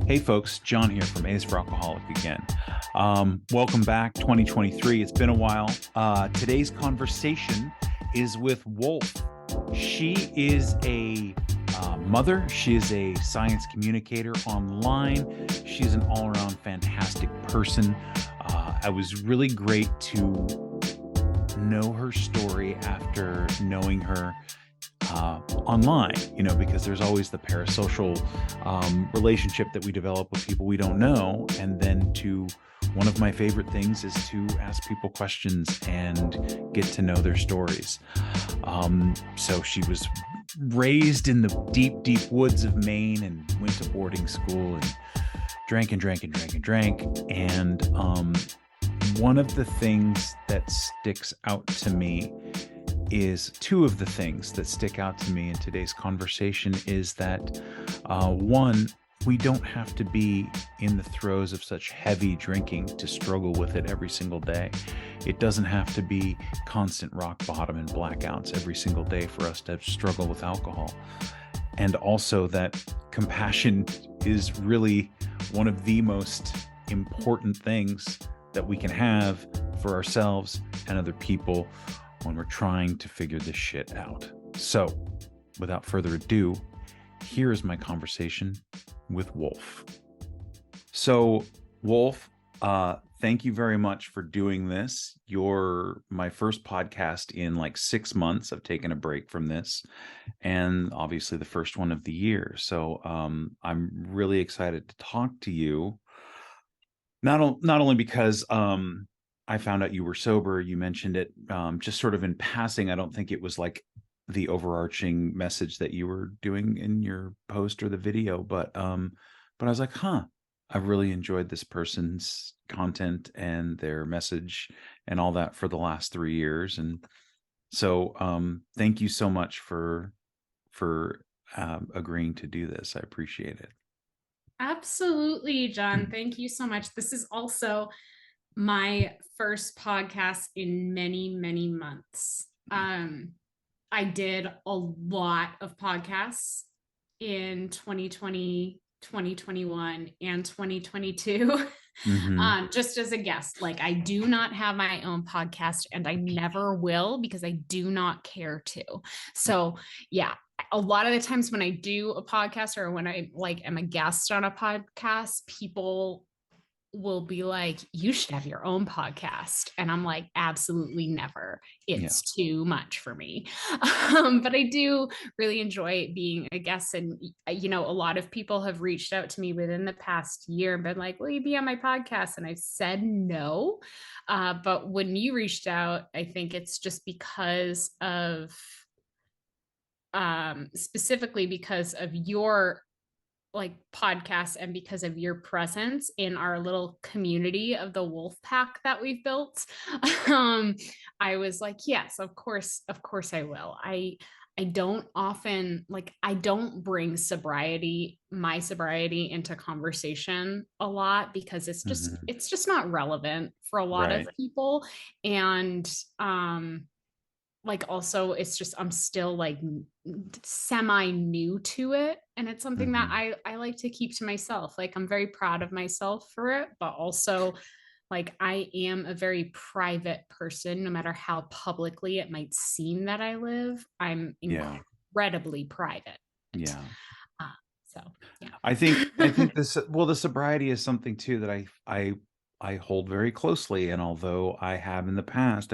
Hey folks, John here from AIFA Alcoholic again. Welcome back, 2023. It's been a while. Today's conversation is with Wolf. She is a mother. She is a science communicator online. She's an all-around fantastic person. It was really great to know her story after knowing her online, because there's always the parasocial relationship that we develop with people we don't know. And then one of my favorite things is to ask people questions and get to know their stories. So she was raised in the deep, deep woods of Maine and went to boarding school and drank. And one of the things that sticks out to me is two of the things that stick out to me in today's conversation is that one, we don't have to be in the throes of such heavy drinking to struggle with it every single day. It doesn't have to be constant rock bottom and blackouts every single day for us to struggle with alcohol. And also that compassion is really one of the most important things that we can have for ourselves and other people when we're trying to figure this shit out. So, without further ado, here is my conversation with Wolf. So, Wolf, thank you very much for doing this. You're my first podcast in like 6 months. I've taken a break from this, and obviously the first one of the year. So, I'm really excited to talk to you. Not only because I found out you were sober. You mentioned it just sort of in passing. I don't think it was like the overarching message that you were doing in your post or the video, but I was like, I've really enjoyed this person's content and their message and all that for the last 3 years. And so thank you so much for agreeing to do this. I appreciate it. Absolutely, John. Thank you so much. This is also my first podcast in many, many months. I did a lot of podcasts in 2020, 2021, and 2022. Just as a guest. Like, I do not have my own podcast and I never will because I do not care to. So yeah, a lot of the times when I do a podcast or when I am a guest on a podcast, people will be like, you should have your own podcast. And I'm like, absolutely never. It's too much for me. But I do really enjoy being a guest. And, a lot of people have reached out to me within the past year and been like, will you be on my podcast? And I've said no. But when you reached out, I think it's just because of, specifically because of your podcasts and because of your presence in our little community of the wolf pack that we've built. I was like, yes, of course I will. I don't often I don't bring my sobriety into conversation a lot because it's just not relevant for a lot of people. And also it's just I'm still semi new to it, and it's something that I like to keep to myself. I'm very proud of myself for it, but also I am a very private person. No matter how publicly it might seem that I live, I'm incredibly private. So yeah, I think the sobriety is something too that I hold very closely. And although I have in the past,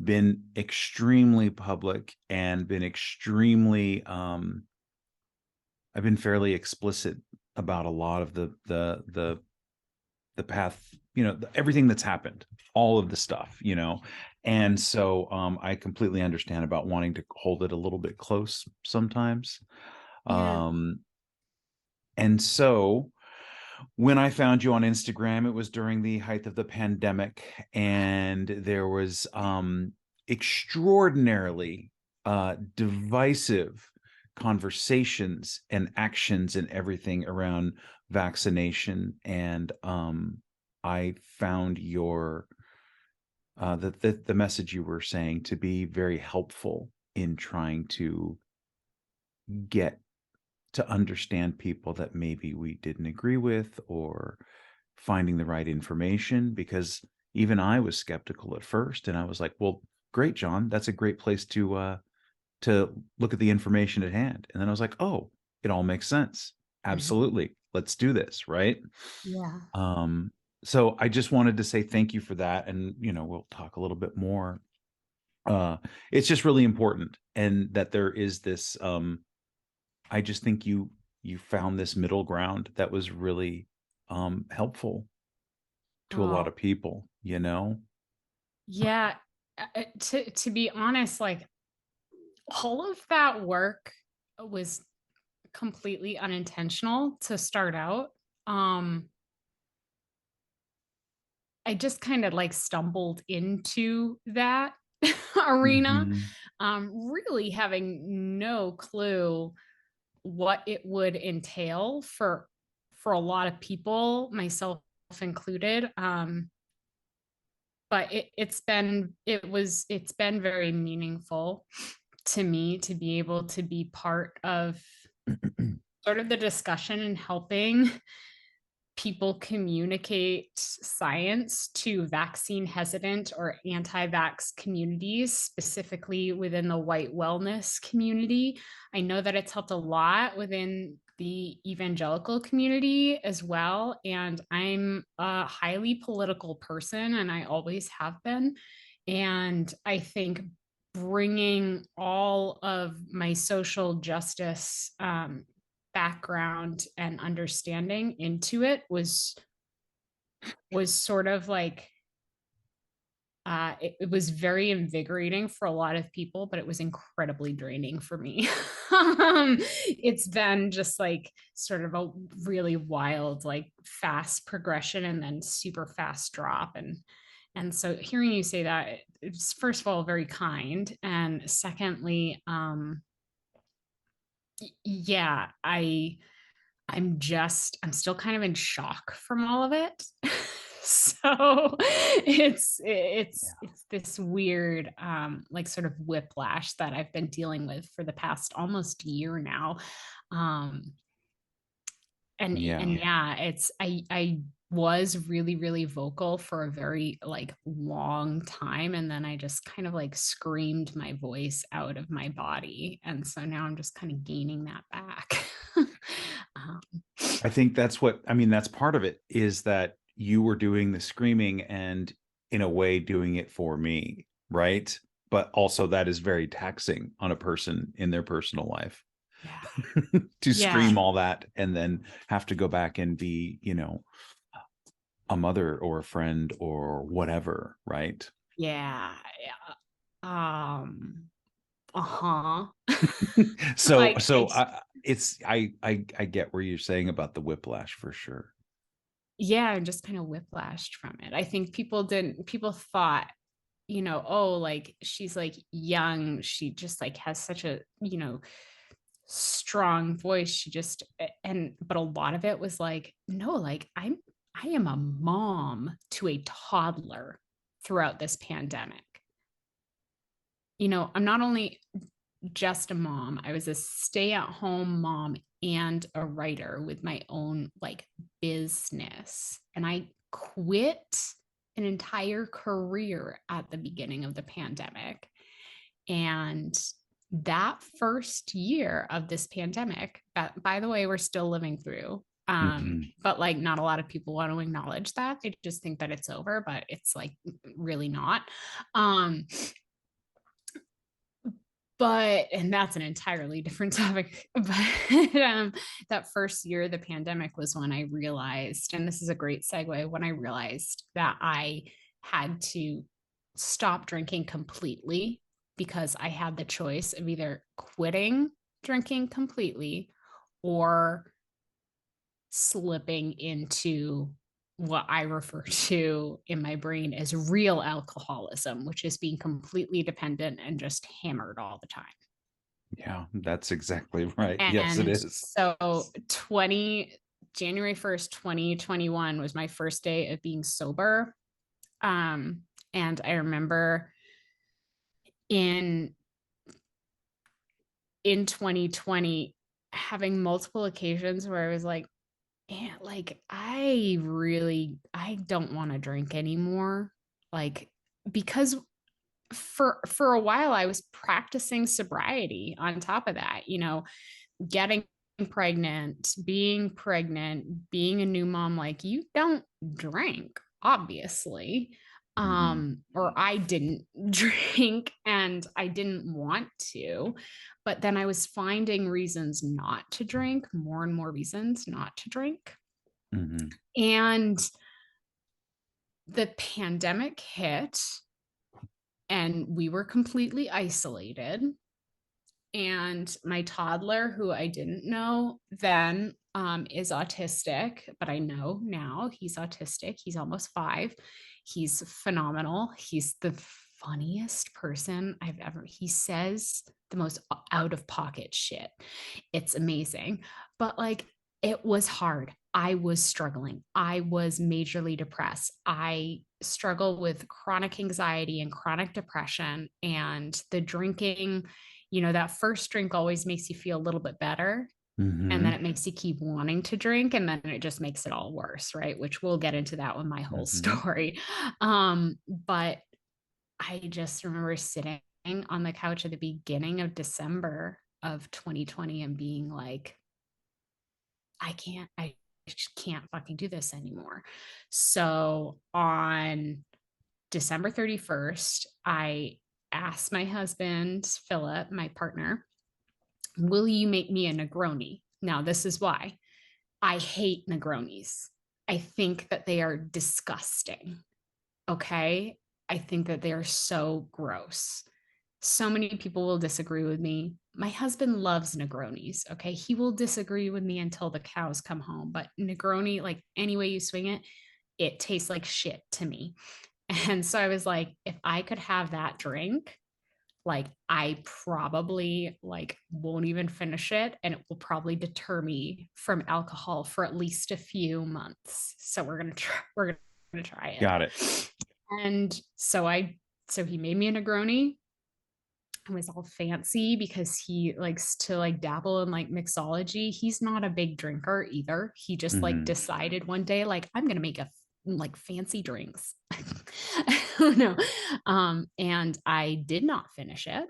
been extremely public and been extremely I've been fairly explicit about a lot of the path, everything that's happened, all of the stuff, and so I completely understand about wanting to hold it a little bit close sometimes. And so when I found you on Instagram, it was during the height of the pandemic, and there was extraordinarily divisive conversations and actions and everything around vaccination. And I found your the message you were saying to be very helpful in trying to get to understand people that maybe we didn't agree with, or finding the right information, because even I was skeptical at first, and I was like, well, great, John, that's a great place to look at the information at hand. And then I was like, oh, it all makes sense. Mhm. Absolutely. Let's do this. Right. Yeah. Um, so I just wanted to say thank you for that. And, we'll talk a little bit more. It's just really important. And that there is this, I just think you found this middle ground that was really helpful to a lot Oh, of people. yeah. To be honest, like all of that work was completely unintentional to start out. Um, I just kind of like stumbled into that arena, Hmm. really having no clue what it would entail for a lot of people, myself included. But it's been very meaningful to me to be able to be part of sort of the discussion and helping people communicate science to vaccine hesitant or anti-vax communities, specifically within the white wellness community. I know that it's helped a lot within the evangelical community as well. And I'm a highly political person, and I always have been. And I think bringing all of my social justice background and understanding into it was sort of like it was very invigorating for a lot of people, but it was incredibly draining for me. It's been just like sort of a really wild, like fast progression and then super fast drop. And so hearing you say that, it's first of all very kind, and secondly, yeah, I'm still kind of in shock from all of it. So it's this weird like sort of whiplash that I've been dealing with for the past almost year now. Um and Yeah. yeah, it's I was really really vocal for a very like long time, and then I just kind of like screamed my voice out of my body, and so now I'm just kind of gaining that back. um, I think that's part of it, is that you were doing the screaming and in a way doing it for me, right? But also that is very taxing on a person in their personal life yeah. to Yeah. scream all that and then have to go back and be, a mother or a friend or whatever, right? Yeah. Yeah. Uh-huh. so Like so I, it's I get where you're saying about the whiplash for sure. yeah, I'm just kind of whiplashed from it. I think people thought, oh, like she's like young, she just like has such a, strong voice. She just and but a lot of it was like, no, like I am a mom to a toddler throughout this pandemic. I'm not only just a mom, I was a stay-at-home mom and a writer with my own like business. And I quit an entire career at the beginning of the pandemic. And that first year of this pandemic, that by the way, we're still living through. Hmm. But like not a lot of people want to acknowledge that. They just think that it's over, but it's like really not. Um, and that's an entirely different topic. But that first year of the pandemic was when I realized, and this is a great segue, when I realized that I had to stop drinking completely, because I had the choice of either quitting drinking completely or slipping into what I refer to in my brain as real alcoholism, which is being completely dependent and just hammered all the time. Yeah, that's exactly right. Yes, it And is. so 20 January 1st, 2021 was my first day of being sober. Um, and I remember in 2020 having multiple occasions where I was like, yeah, like I don't want to drink anymore. Like, because for a while I was practicing sobriety on top of that, getting pregnant, being a new mom, like you don't drink, obviously. Mm-hmm. Or I didn't drink and I didn't want to, but then I was finding reasons not to drink, more and more reasons not to drink. Mm-hmm. And the pandemic hit and we were completely isolated. And my toddler, who I didn't know then, is autistic, but I know now he's autistic. He's almost 5. He's phenomenal. He's the funniest person I've ever. He says the most out of pocket shit. It's amazing. But like, it was hard. I was struggling. I was majorly depressed. I struggle with chronic anxiety and chronic depression, and the drinking, that first drink always makes you feel a little bit better. And Mm-hmm. then it makes you keep wanting to drink. And then it just makes it all worse. Right. Which we'll get into that with my whole Mm-hmm. story. But I just remember sitting on the couch at the beginning of December of 2020 and being like, I just can't fucking do this anymore. So on December 31st, I asked my husband, Philip, my partner, will you make me a Negroni? Now, this is why I hate Negronis. I think that they are disgusting. Okay. I think that they are so gross. So many people will disagree with me. My husband loves Negronis. Okay. He will disagree with me until the cows come home. But Negroni, like any way you swing it, it tastes like shit to me. And so I was like, if I could have that drink, like I probably like won't even finish it and it will probably deter me from alcohol for at least a few months. So we're gonna try it. Got it. And so he made me a Negroni. It was all fancy because he likes to like dabble in like mixology. He's not a big drinker either. He just like Mm-hmm. decided one day, like, I'm gonna make a like fancy drinks. I don't know. And I did not finish it.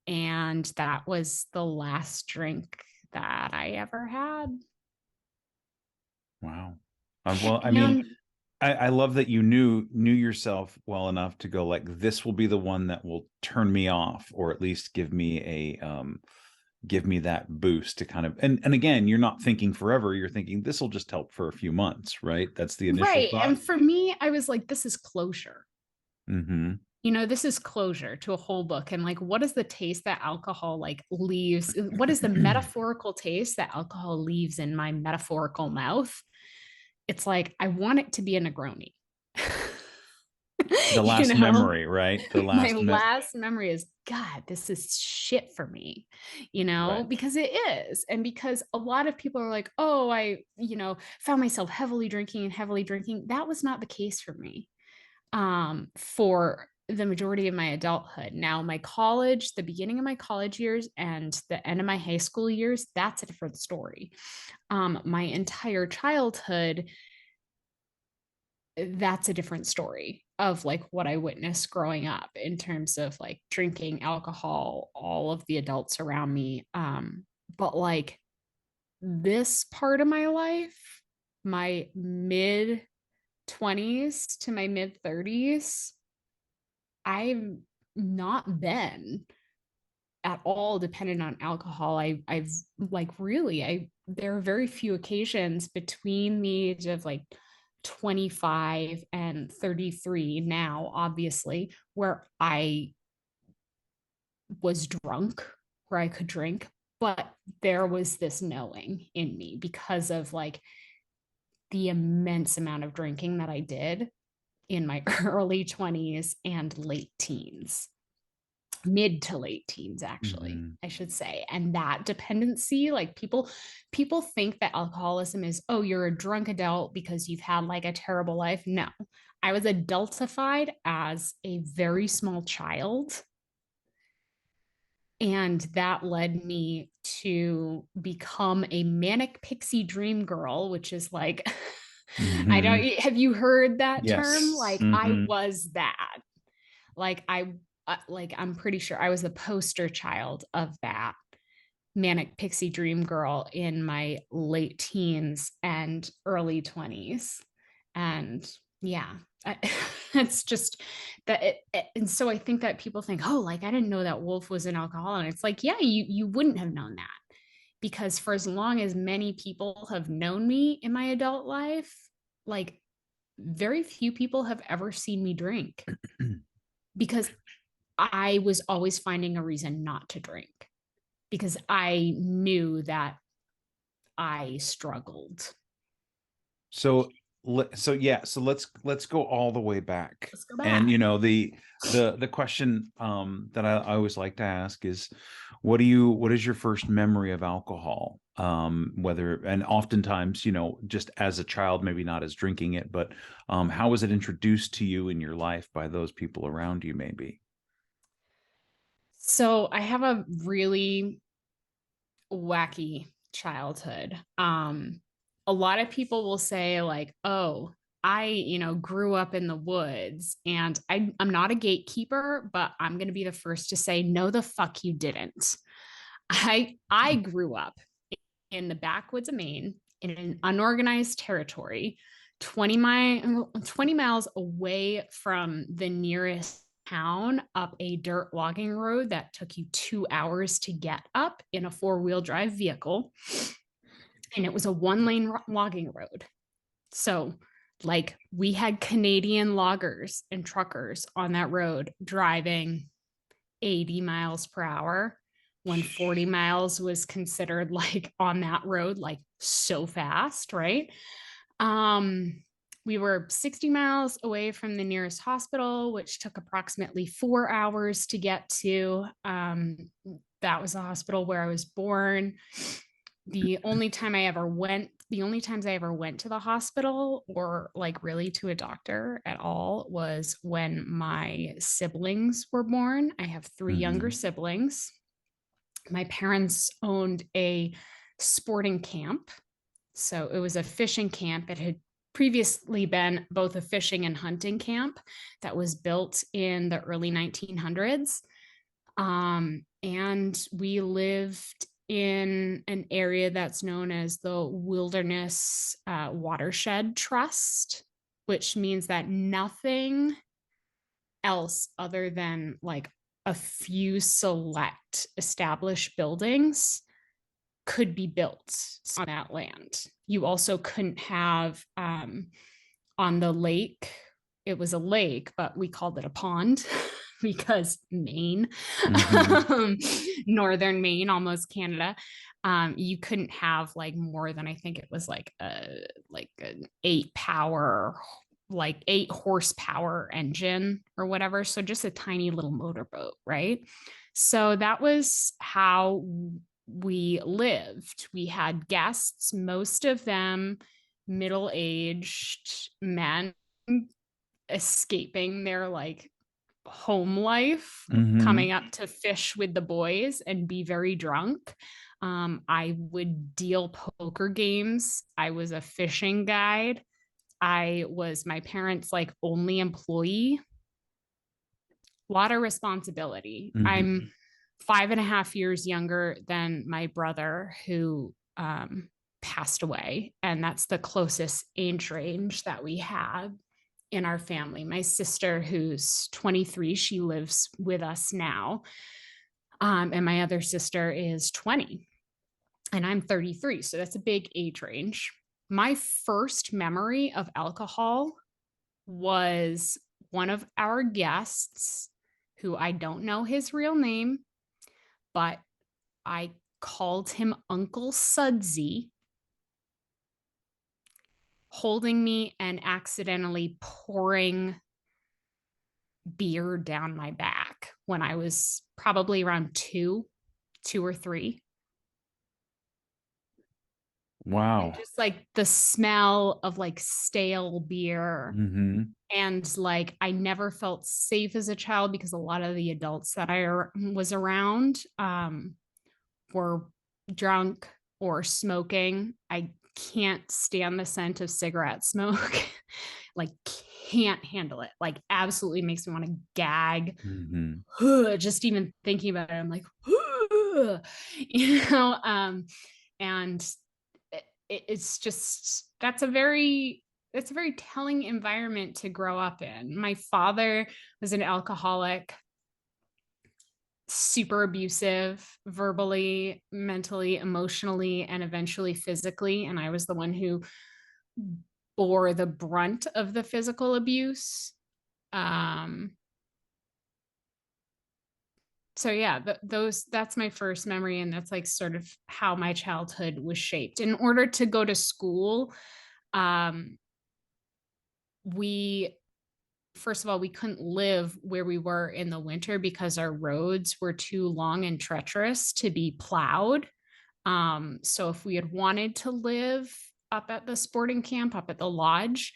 And that was the last drink that I ever had. Wow. Well, I mean, And I love that you knew yourself well enough to go like, this will be the one that will turn me off, or at least give me that boost to kind of, and again, you're not thinking forever. You're thinking this will just help for a few months, right? That's the initial right. thought. And for me, I was like, this is closure. Mm-hmm. This is closure to a whole book. And like, what is the taste that alcohol like leaves? What is the metaphorical taste that alcohol leaves in my metaphorical mouth? It's like, I want it to be a Negroni. The you last know, memory, right? The my last last memory is, God, this is shit for me, right. because it is. And because a lot of people are like, oh, I, found myself heavily drinking and heavily drinking. That was not the case for me, for the majority of my adulthood. Now, my college, the beginning of my college years and the end of my high school years, that's a different story. My entire childhood, that's a different story of like what I witnessed growing up in terms of like drinking alcohol, all of the adults around me. But like this part of my life, my mid 20s to my mid 30s, I've not been at all dependent on alcohol. I've like really, there are very few occasions between the age of like 25 and 33 now, obviously, where I was drunk, where I could drink, but there was this knowing in me because of like the immense amount of drinking that I did in my early 20s and late teens, mid to late teens, actually, Mm-hmm. I should say. And that dependency, like people think that alcoholism is, oh, you're a drunk adult because you've had like a terrible life. No, I was adultified as a very small child And that led me to become a manic pixie dream girl, which is like, I don't, Mhm. have you heard that term? Yes. Like, I Mhm. was that. Like, I'm pretty sure I was the poster child of that manic pixie dream girl in my late teens and early 20s. And yeah, I, it's just that and so I think that people think, oh, like I didn't know that Wolf was an alcoholic. And it's like, yeah, you wouldn't have known that, because for as long as many people have known me in my adult life, like very few people have ever seen me drink, because I was always finding a reason not to drink, because I knew that I struggled. So so let's go all the way back. Let's go And back. the question that I always like to ask is, what is your first memory of alcohol? Whether, and oftentimes, just as a child, maybe not as drinking it, but how was it introduced to you in your life by those people around you, maybe? So I have a really wacky childhood. A lot of people will say, like, oh, I, grew up in the woods, and I'm not a gatekeeper, but I'm going to be the first to say, no, the fuck you didn't. I grew up in the backwoods of Maine in an unorganized territory, 20 miles away from the nearest town, up a dirt logging road that took you 2 hours to get up in a four-wheel drive vehicle. And it was a one-lane logging road. So, like, we had Canadian loggers and truckers on that road driving 80 miles per hour, when 40 miles was considered, like, on that road, like, so fast, right? Um, we were 60 miles away from the nearest hospital, which took approximately 4 hours to get to. That was the hospital where I was born. The only times I ever went to the hospital, or like really to a doctor at all, was when my siblings were born. I have three younger Mhm. siblings. My parents owned a sporting camp. So it was a fishing camp. It had previously been both a fishing and hunting camp that was built in the early 1900s. And we lived in an area that's known as the Wilderness Watershed Trust, which means that nothing else other than like a few select established buildings could be built on that land. You also couldn't have on the lake, it was a lake, but we called it a pond because Maine, Mhm. northern Maine, almost Canada. You couldn't have like more than, I think it was like an 8 horsepower engine or whatever. So just a tiny little motorboat, right? So that was how we lived. We had guests, most of them middle-aged men escaping their like home life, coming Mhm. up to fish with the boys and be very drunk. I would deal poker games. I was a fishing guide. I was my parents' like only employee. A lot of responsibility. I'm Mhm. 5.5 years younger than my brother, who passed away. And that's the closest age range that we had in our family. My sister, who's 23, she lives with us now. And my other sister is 20, and I'm 33. So that's a big age range. My first memory of alcohol was one of our guests, who I don't know his real name, but I called him Uncle Sudsy, holding me and accidentally pouring beer down my back when I was probably around two or three. And Wow. just like the smell of like stale beer. Mm-hmm. And like I never felt safe as a child because a lot of the adults that was around were drunk or smoking. I can't stand the scent of cigarette smoke. Like can't handle it. Like absolutely makes me want to gag. Mm-hmm. Just even thinking about it, I'm like, you know, and it's just that's a very telling environment to grow up in. My father was an alcoholic, super abusive, verbally, mentally, emotionally, and eventually physically. And I was the one who bore the brunt of the physical abuse. Um, so yeah, that's my first memory, and that's like sort of how my childhood was shaped. In order to go to school, um, we first of all, we couldn't live where we were in the winter because our roads were too long and treacherous to be plowed. So if we had wanted to live up at the sporting camp, up at the lodge,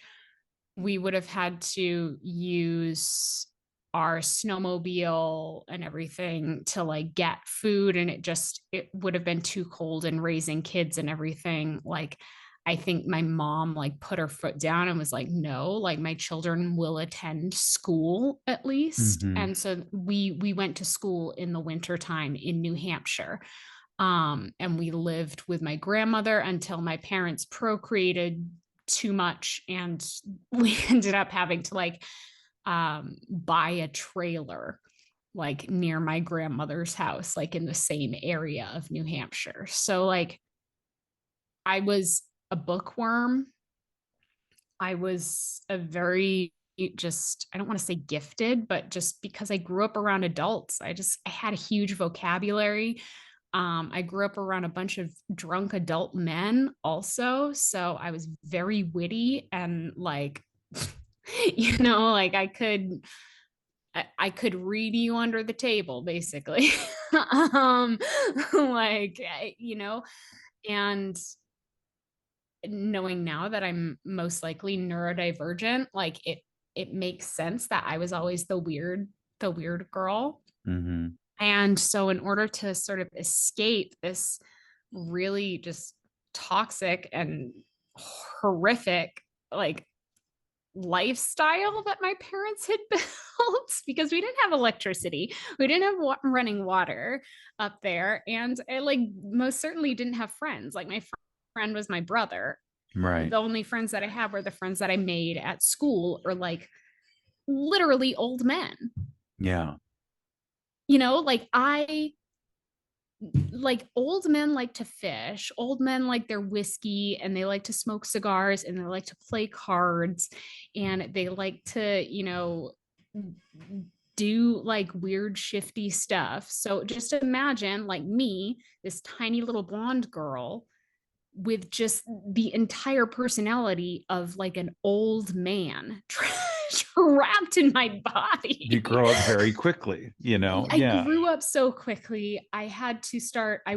we would have had to use our snowmobile and everything to like get food, and it would have been too cold, and raising kids and everything, like I think my mom like put her foot down and was like, no, like my children will attend school at least. Mm-hmm. And so we went to school in the winter time in New Hampshire. And we lived with my grandmother until my parents procreated too much, and we ended up having to like buy a trailer like near my grandmother's house, like in the same area of New Hampshire. So like I was a bookworm. I was a very just, I don't want to say gifted, but just because I grew up around adults, I had a huge vocabulary. I grew up around a bunch of drunk adult men also. So I was very witty and like, like I could read you under the table basically. um, and knowing now that I'm most likely neurodivergent, like it makes sense that I was always the weird girl. Mm-hmm. And so in order to sort of escape this really just toxic and horrific like lifestyle that my parents had built, because we didn't have electricity, we didn't have running water up there, and I like most certainly didn't have friends. Like my friend was my brother. Right. The only friends that I had were the friends that I made at school, or like literally old men. Yeah. Like old men like to fish, old men like their whiskey, and they like to smoke cigars, and they like to play cards, and they like to do like weird shifty stuff. So just imagine like me, this tiny little blonde girl with just the entire personality of like an old man trapped in my You body. grow up very quickly, you know? I Yeah. grew up so quickly. I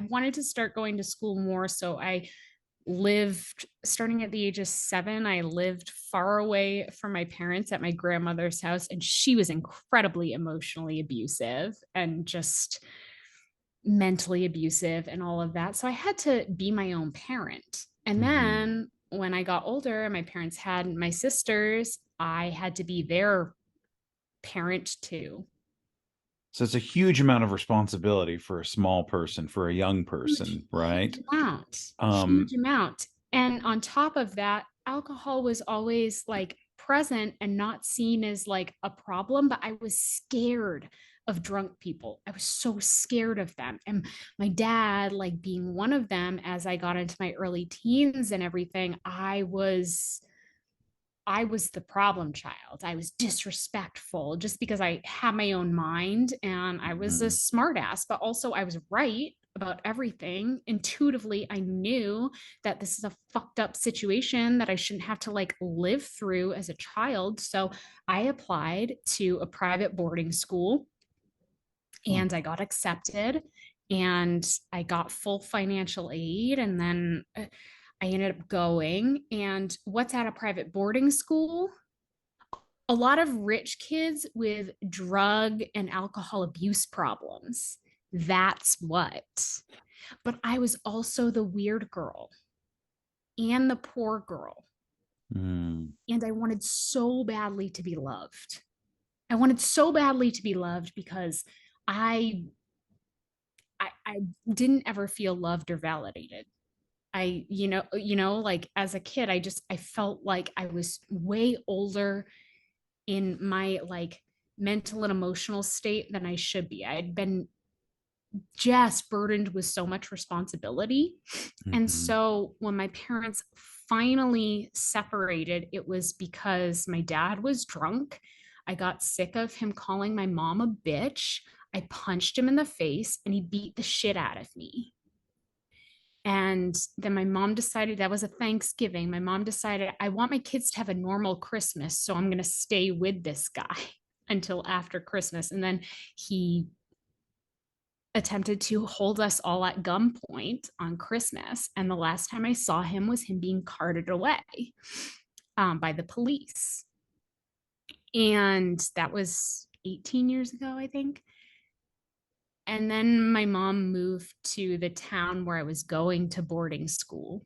wanted to start going to school more. So I lived, starting at the age of 7, I lived far away from my parents at my grandmother's house. And she was incredibly emotionally abusive and just mentally abusive and all of that. So I had to be my own parent. And Mm-hmm. then when I got older and my parents had my sisters, I had to be their parent too. So it's a huge amount of responsibility for a small person, for a young Huge, person, right? huge Um, amount. And on top of that, alcohol was always like present and not seen as like a problem, but I was scared of drunk people. I was so scared of them. And my dad, like being one of them, as I got into my early teens and everything, I was the problem child. I was disrespectful just because I had my own mind and I was a mhm. smartass, but also I was right about everything. Intuitively, I knew that this is a fucked up situation that I shouldn't have to like live through as a child. So I applied to a private boarding school Oh, and I got accepted, and I got full financial aid. And then I ended up going. And what's at a private boarding school? A lot of rich kids with drug and alcohol abuse problems. That's what. But I was also the weird girl and the poor girl. Mm. And I wanted so badly to be loved. I wanted so badly to be loved because I I didn't ever feel loved or validated. Like as a kid, I felt like I was way older in my like mental and emotional state than I should be. I had been just burdened with so much responsibility. And Mhm. so when my parents finally separated, it was because my dad was drunk. I got sick of him calling my mom a bitch. I punched him in the face and he beat the shit out of me. And then my mom decided, that was a Thanksgiving. My mom decided, I want my kids to have a normal Christmas. So I'm going to stay with this guy until after Christmas. And then he attempted to hold us all at gunpoint on Christmas. And the last time I saw him was him being carted away by the police. And that was 18 years ago, I think. And then my mom moved to the town where I was going to boarding school.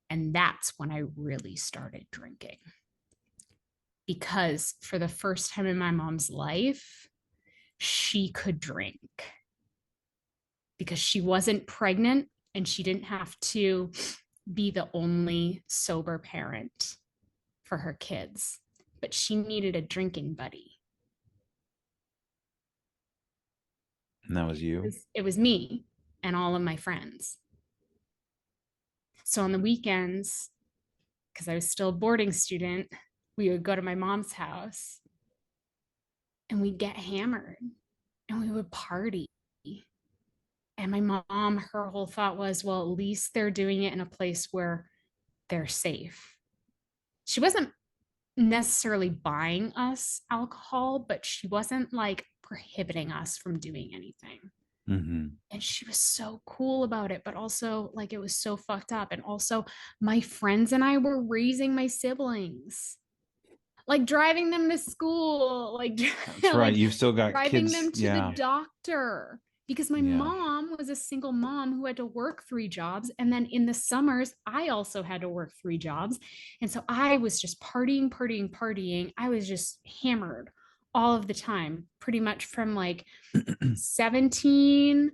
And that's when I really started drinking. Because for the first time in my mom's life, she could drink because she wasn't pregnant and she didn't have to be the only sober parent for her kids, but she needed a drinking buddy. And that was you? It was me and all of my friends. So on the weekends, because I was still a boarding student, we would go to my mom's house and we'd get hammered and we would party. And my mom, her whole thought was, well, at least they're doing it in a place where they're safe. She wasn't necessarily buying us alcohol, but she wasn't like prohibiting us from doing anything. Mhm. And she was so cool about it, but also like it was so fucked up. And also, my friends and I were raising my siblings, like driving them to school, like That's right. like You've still got driving kids. them to the Yeah. doctor because my Yeah. mom was a single mom who had to work 3 jobs, and then in the summers I also had to work 3 jobs, and so I was just partying. I was just hammered all of the time, pretty much from like 17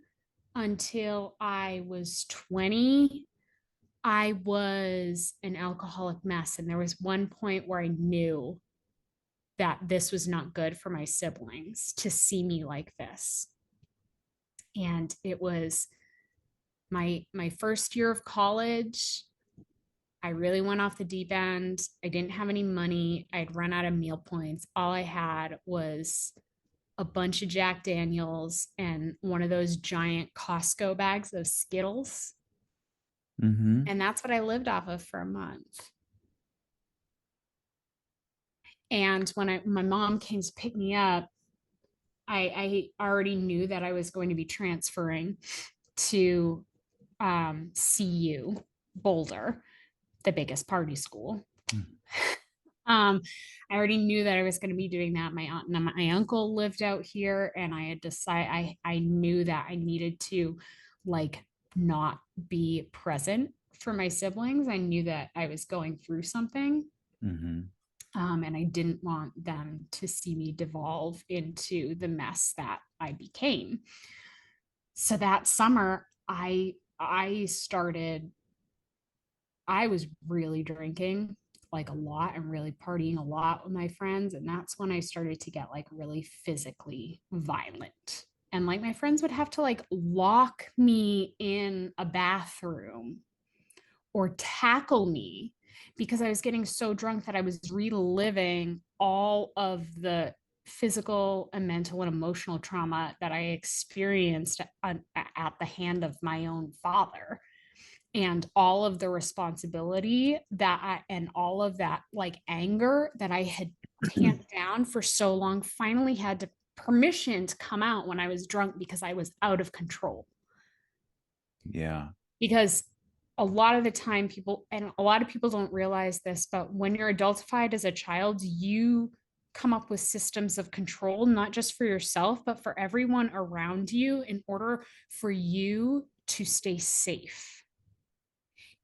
until I was 20. I was an alcoholic mess, and there was one point where I knew that this was not good for my siblings to see me like this. And it was my first year of college. I really went off the deep end. I didn't have any money. I'd run out of meal points. All I had was a bunch of Jack Daniels and one of those giant Costco bags of Skittles. Mhm. And that's what I lived off of for a month. And when my mom came to pick me up, I already knew that I was going to be transferring to CU Boulder, the biggest party school. Mhm. I already knew that I was going to be doing that. My aunt and my uncle lived out here, and I had decided I knew that I needed to like not be present for my siblings. I knew that I was going through something, Mhm. and I didn't want them to see me devolve into the mess that I became. So that summer, I started. I was really drinking like a lot and really partying a lot with my friends, and that's when I started to get like really physically violent. And like my friends would have to like lock me in a bathroom or tackle me because I was getting so drunk that I was reliving all of the physical and mental and emotional trauma that I experienced at the hand of my own father, and all of the responsibility and all of that like anger that I had tamped down for so long finally had to permission to come out when I was drunk because I was out of control. Yeah. Because a lot of the time people, and a lot of people don't realize this, but when you're adultified as a child, you come up with systems of control, not just for yourself, but for everyone around you in order for you to stay safe.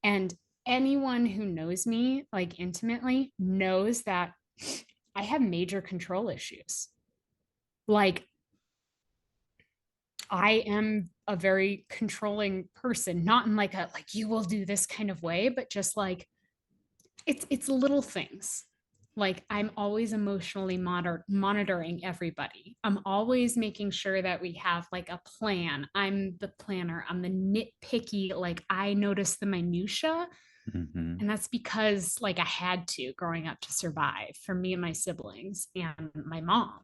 And anyone who knows me like intimately knows that I have major control issues. Like, I am a very controlling person, not in like a like you will do this kind of way, but just like it's little things. Like, I'm always emotionally monitoring everybody. I'm always making sure that we have like a plan. I'm the planner. I'm the nitpicky. Like, I notice the minutia, Mm-hmm. and that's because like I had to growing up to survive for me and my siblings and my mom,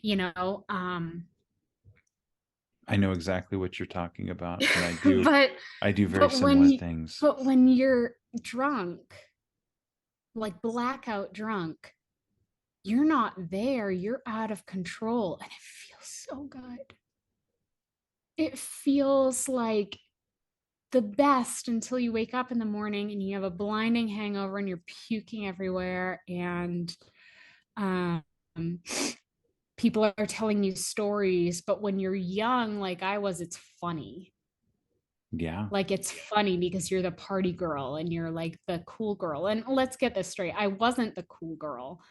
you know. I know exactly what you're talking about, and I do but I do very but similar when things. but when you're drunk, like blackout drunk, you're not there, you're out of control, and it feels so good. It feels like the best until you wake up in the morning and you have a blinding hangover and you're puking everywhere, and um people are telling you stories, but when you're young like I was, it's funny. Yeah. Like, it's funny because you're the party girl and you're like the cool girl. And let's get this straight, I wasn't the cool girl,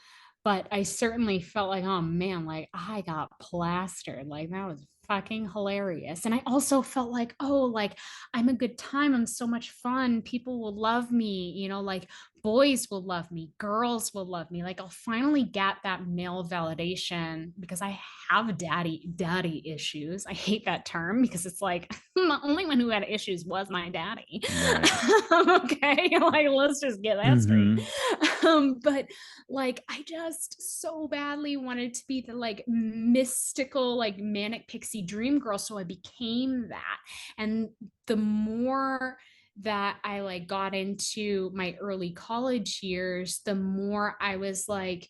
but I certainly felt like, oh man, like I got plastered. Like, that was fucking hilarious. And I also felt like, oh, like I'm a good time. I'm so much fun. People will love me, like boys will love me, girls will love me. Like, I'll finally get that male validation because I have daddy issues. I hate that term because it's like the only one who had issues was my daddy. Right. Okay, like let's just get that straight. Mm-hmm. But like I just so badly wanted to be the like mystical like manic pixie dream girl, so I became that. And the more that I like got into my early college years, the more I was like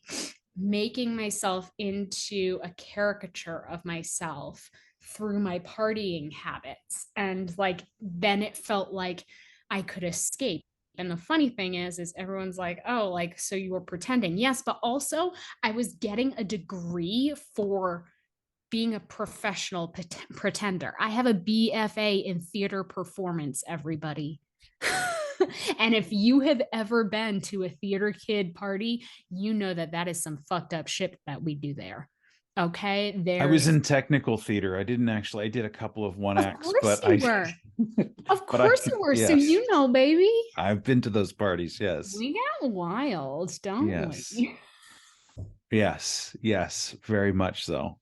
making myself into a caricature of myself through my partying habits. And like then it felt like I could escape. And the funny thing is everyone's like, oh, like, so you were pretending. Yes, but also I was getting a degree for being a professional pretender. I have a BFA in theater performance, everybody. And if you have ever been to a theater kid party, you know that that is some fucked up shit that we do there. Okay, I was there's, in technical theater. I didn't actually. I did a couple of one of acts, course but you were. Of but I, course you were. So yes, you know, baby. I've been to those parties. Yes, We got wild, don't yes, we? yes, yes, very much so.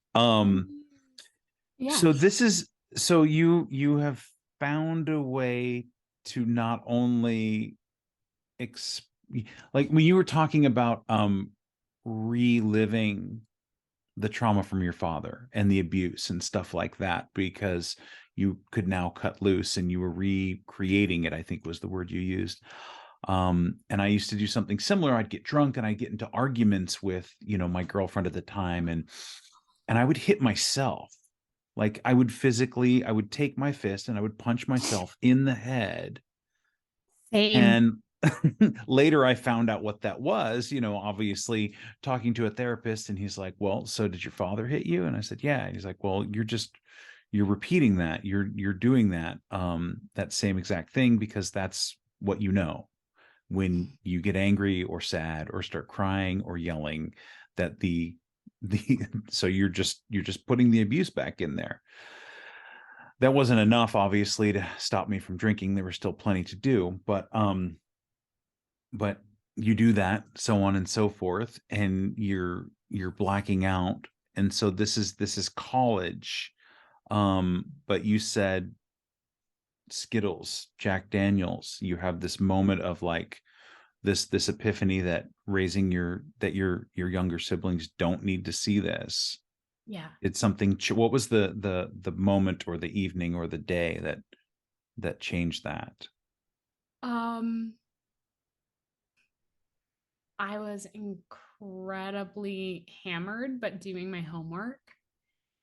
Yeah. So this is so you have found a way to not only ex like when you were talking about reliving the trauma from your father and the abuse and stuff like that because you could now cut loose and you were recreating it, I think was the word you used. And I used to do something similar. I'd get drunk and I'd get into arguments with, my girlfriend at the time, and I would hit myself. Like I would take my fist and I would punch myself in the head. Same. And later I found out what that was, obviously talking to a therapist, and he's like, well, so did your father hit you? And I said, yeah. And he's like, well, you're repeating that. You're doing that same exact thing because that's what when you get angry or sad or start crying or yelling, that the so you're just putting the abuse back in there. That wasn't enough, obviously, to stop me from drinking. There was still plenty to do, but you do that, so on and so forth, and you're blacking out. And so this is college. But you said Skittles, Jack Daniels, you have this moment of like this epiphany that your younger siblings don't need to see this. Yeah. It's something. What was the moment or the evening or the day that changed that? Um, I was incredibly hammered, but doing my homework.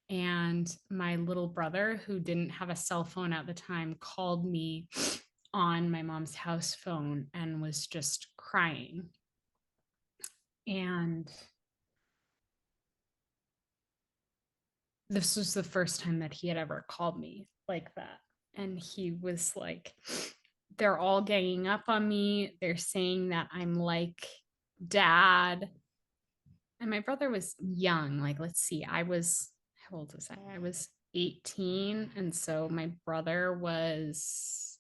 And my little brother, who didn't have a cell phone at the time, called me on my mom's house phone and was just crying. And this was the first time that he had ever called me like that. And he was like, they're all ganging up on me. They're saying that I'm like dad. And my brother was young. Like, let's see, how old was I? I was 18. And so my brother was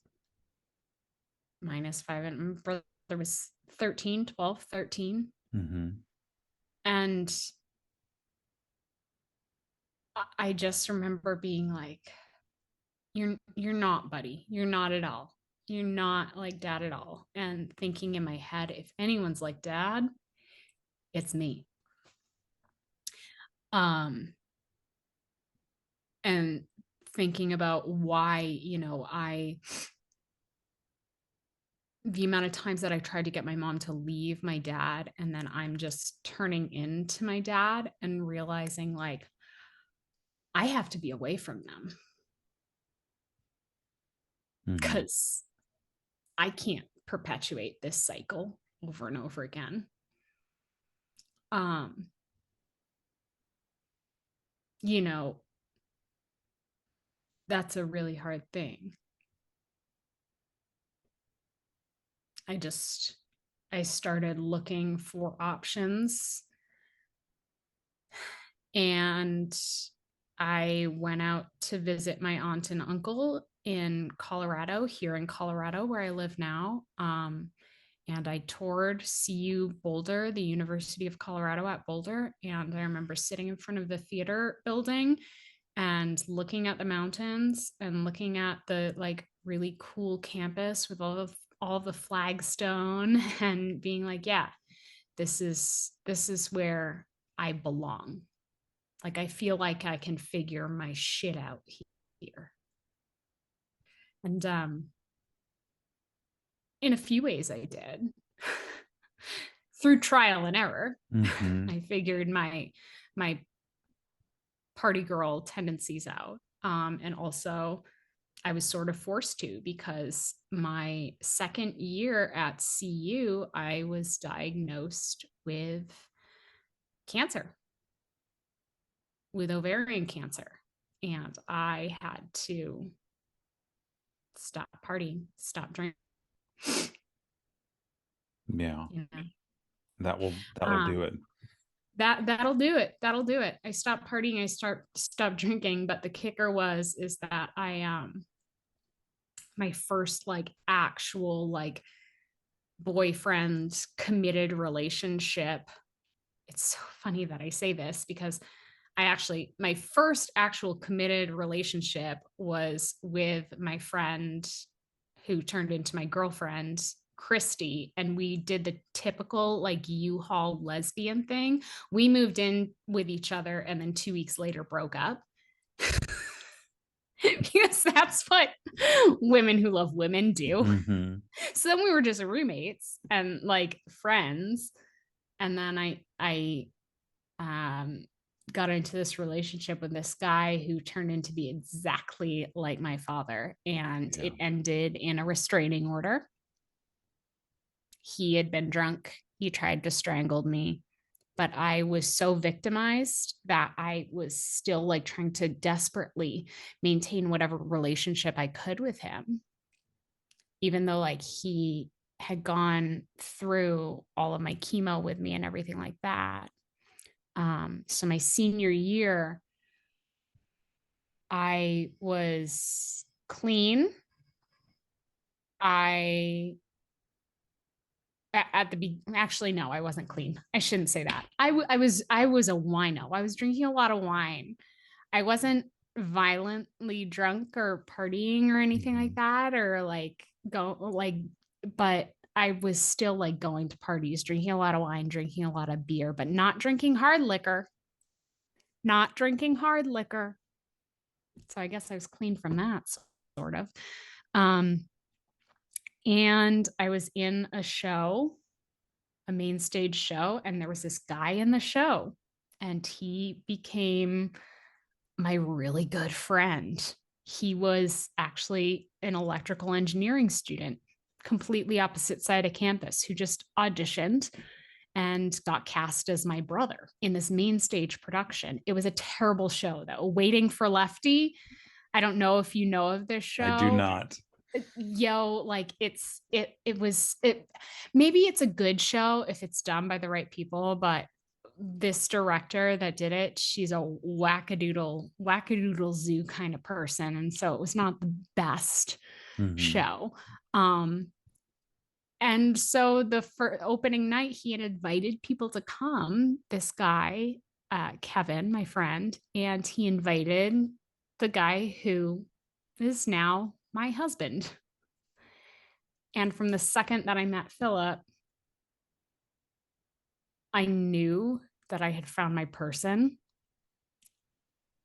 -5. And my brother was 13, 12, 13. Mm-hmm. And I just remember being like, you're not, buddy. You're not at all. You're not like dad at all. And thinking in my head, if anyone's like dad, it's me. And thinking about why, the amount of times that I tried to get my mom to leave my dad, and then I'm just turning into my dad and realizing like I have to be away from them because I can't perpetuate this cycle over and over again. That's a really hard thing. I started looking for options, and I went out to visit my aunt and uncle in Colorado, here in Colorado, where I live now. And I toured CU Boulder, the University of Colorado at Boulder. And I remember sitting in front of the theater building and looking at the mountains and looking at the like really cool campus with all the flagstone and being like, yeah, this is where I belong. Like, I feel like I can figure my shit out here. And in a few ways I did. Through trial and error. Mm-hmm. I figured my party girl tendencies out. And also I was sort of forced to, because my second year at CU, I was diagnosed with cancer, with ovarian cancer. And I had to stop partying, stop drinking. Yeah. That will do it. That'll do it. That'll do it. I stopped partying. I stopped drinking. But the kicker is that I my first like actual like boyfriend committed relationship. It's so funny that I say this, because my first actual committed relationship was with my friend who turned into my girlfriend, Christy, and we did the typical like U-Haul lesbian thing. We moved in with each other and then 2 weeks later broke up. Because that's what women who love women do. Mm-hmm. So then we were just roommates and like friends. And then I got into this relationship with this guy who turned into be exactly like my father. And it ended in a restraining order. He had been drunk. He tried to strangle me. But I was so victimized that I was still like trying to desperately maintain whatever relationship I could with him, even though like he had gone through all of my chemo with me and everything like that. So my senior year, I was clean. Actually, no, I wasn't clean. I shouldn't say that. I was a wino. I was drinking a lot of wine. I wasn't violently drunk or partying or anything like that, or like but I was still like going to parties, drinking a lot of wine, drinking a lot of beer, but not drinking hard liquor. Not drinking hard liquor. So I guess I was clean from that, sort of. And I was in a show, a main stage show, and there was this guy in the show, and he became my really good friend. He was actually an electrical engineering student, completely opposite side of campus, who just auditioned and got cast as my brother in this main stage production. It was a terrible show, though. Waiting for Lefty. I don't know if you know of this I do show. not. Yo, like it was it maybe it's a good show if it's done by the right people, but this director that did it, she's a wackadoodle zoo kind of person, and so it was not the best Mhm. show. um and so the opening night, he had invited people to come, this guy, Kevin, my friend, and he invited the guy who is now my husband. And from the second that I met Philip, I knew that I had found my person.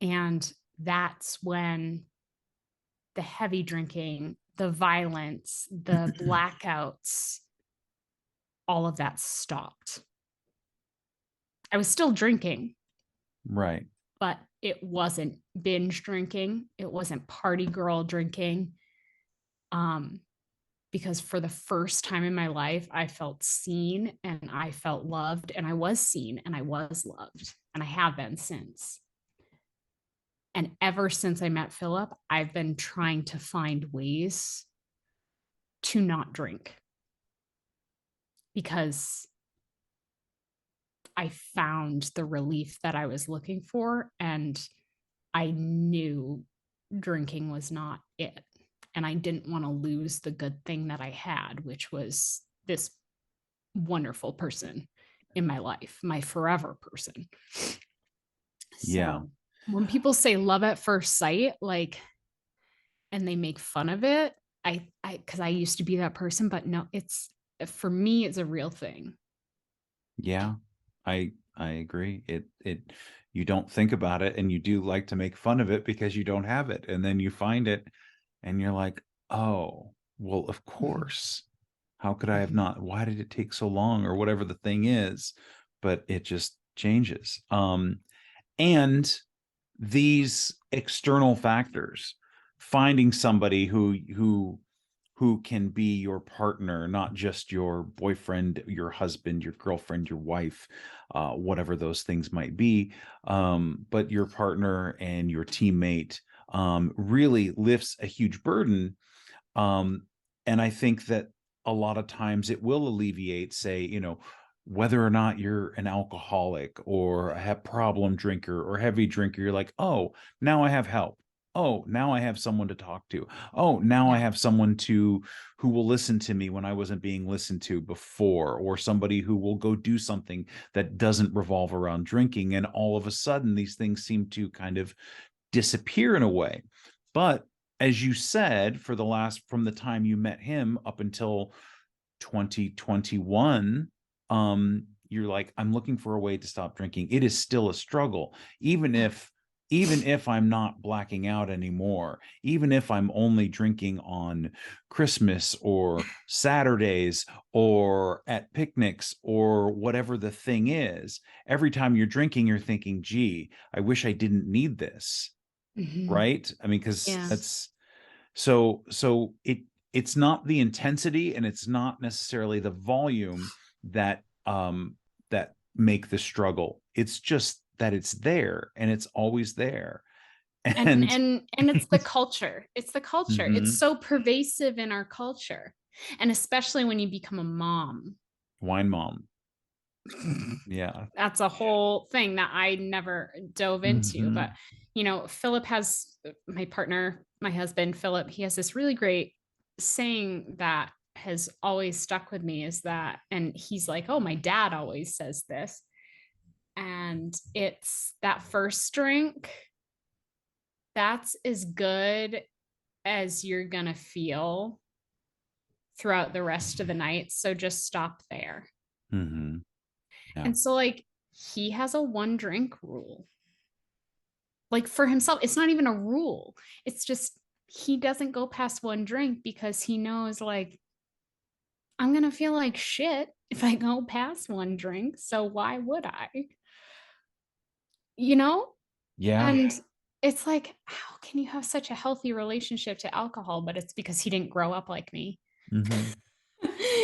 And that's when the heavy drinking, the violence, the blackouts, all of that stopped. I was still drinking, Right. but it wasn't binge drinking. It wasn't party girl drinking. Um, because for the first time in my life, I felt seen and I felt loved, and I was seen and I was loved, and I have been since. And ever since I met Philip, I've been trying to find ways to not drink because I found the relief that I was looking for, and I knew drinking was not it. And I didn't want to lose the good thing that I had, which was this wonderful person in my life, my forever person. Yeah. So when people say love at first sight, like, and they make fun of it, because I used to be that person, but no, it's, for me, it's a real thing. Yeah. I agree. It you don't think about it, and you do like to make fun of it because you don't have it. And then you find it and you're like, "Oh, well, of course. How could I have not? Why did it take so long?" Or whatever the thing is, but it just changes. And these external factors, finding somebody who can be your partner, not just your boyfriend, your husband, your girlfriend, your wife, whatever those things might be, but your partner and your teammate, really lifts a huge burden. um, and I think that a lot of times it will alleviate, say, whether or not you're an alcoholic or a problem drinker or heavy drinker. You're like, oh, now I have help. Oh, now I have someone to talk to. Oh, now I Yeah. have someone who will listen to me when I wasn't being listened to before, or somebody who will go do something that doesn't revolve around drinking. And all of a sudden, these things seem to kind of disappear in a way. But as you said, from the time you met him up until 2021, you're like, I'm looking for a way to stop drinking. It is still a struggle, even if I'm not blacking out anymore, even if I'm only drinking on Christmas or Saturdays or at picnics or whatever the thing is. Every time you're drinking, you're thinking, gee, I wish I didn't need this. Mhm. Right? I mean, because Yeah. that's so it's not the intensity, and it's not necessarily the volume that that make the struggle. It's just that it's there, and it's always there. and And and and it's the culture. It's the culture. It's mhm, so pervasive in our culture, and especially when you become a mom. wine mom. Yeah. That's a whole thing that I never dove into. But, Mhm. Philip has, my partner, my husband, Philip, he has this really great saying that has always stuck with me, is that, and he's like, oh, my dad always says this. And it's that first drink, that's as good as you're going to feel throughout the rest of the night. So just stop there. Mhm. Yeah. And so, like, he has a one drink rule. Like, for himself, it's not even a rule. It's just he doesn't go past one drink because he knows, like, I'm going to feel like shit if I go past one drink. So why would I? You know? Yeah. And it's like, how can you have such a healthy relationship to alcohol? But it's because he didn't grow up like me. Hmm.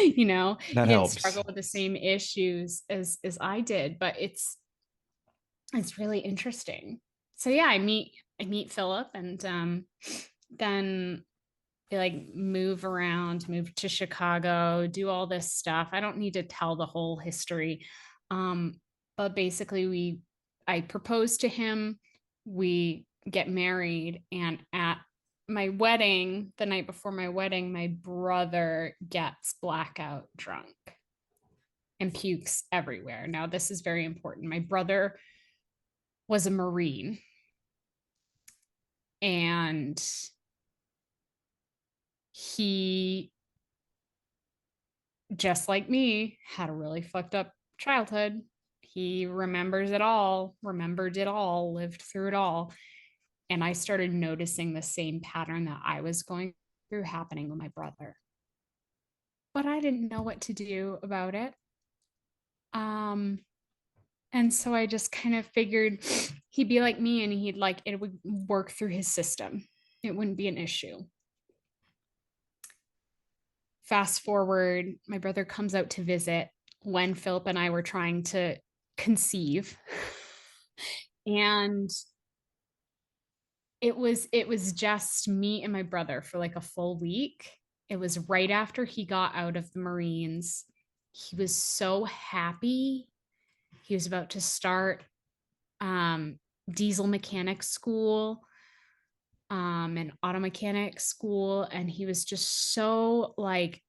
You know, That he didn't helps. struggle with the same issues as I did, but it's really interesting. So yeah, I meet Philip, and then they like move to Chicago, do all this stuff. I don't need to tell the whole history. Um, but basically I propose to him, we get married, and at my wedding, the night before my wedding, my brother gets blackout drunk and pukes everywhere. Now, this is very important. My brother was a Marine, and he, just like me, had a really fucked up childhood. He remembered it all, lived through it all. And I started noticing the same pattern that I was going through happening with my brother. But I didn't know what to do about it. Um, and so I just kind of figured he'd be like me, and he'd like, it would work through his system. It wouldn't be an issue. Fast forward, my brother comes out to visit when Philip and I were trying to conceive. And it was just me and my brother for like a full week. It was right after he got out of the Marines. He was so happy. He was about to start um, diesel mechanic school, and auto mechanic school, and he was just so like,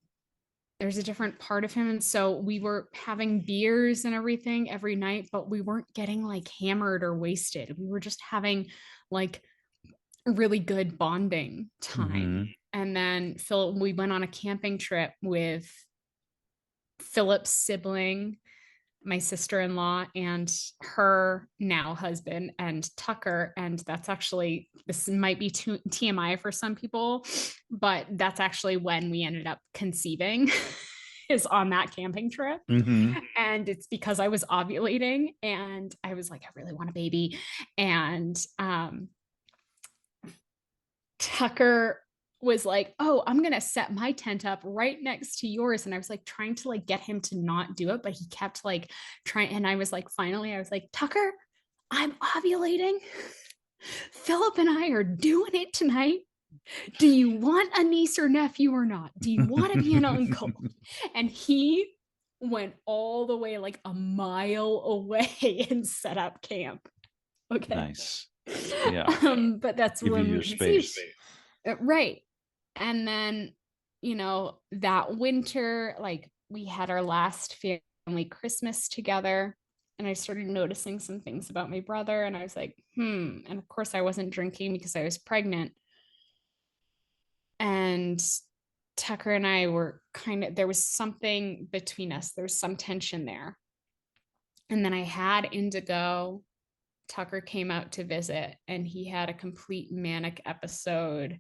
there's a different part of him. And so we were having beers and everything every night, but we weren't getting like hammered or wasted. We were just having like a really good bonding time. Hmm. And then we went on a camping trip with Philip's sibling, my sister-in-law, and her now husband, and Tucker. And that's actually, this might be TMI for some people, but that's actually when we ended up conceiving is on that camping trip. Hmm. And it's because I was ovulating and I was like, I really want a baby. And Tucker was like, oh, I'm gonna set my tent up right next to yours. And I was like trying to like get him to not do it, but he kept like trying. And I was like, finally, I was like, Tucker, I'm ovulating. Philip and I are doing it tonight. Do you want a niece or nephew or not? Do you want to be an uncle? And he went all the way like a mile away and set up camp. Okay. Nice. Yeah. But that's Give you when we your conceived. space. Right. And then, that winter, like we had our last family Christmas together. And I started noticing some things about my brother. And I was like, And of course, I wasn't drinking because I was pregnant. And Tucker and I were there was something between us. There was some tension there. And then I had Indigo. Tucker came out to visit, and he had a complete manic episode.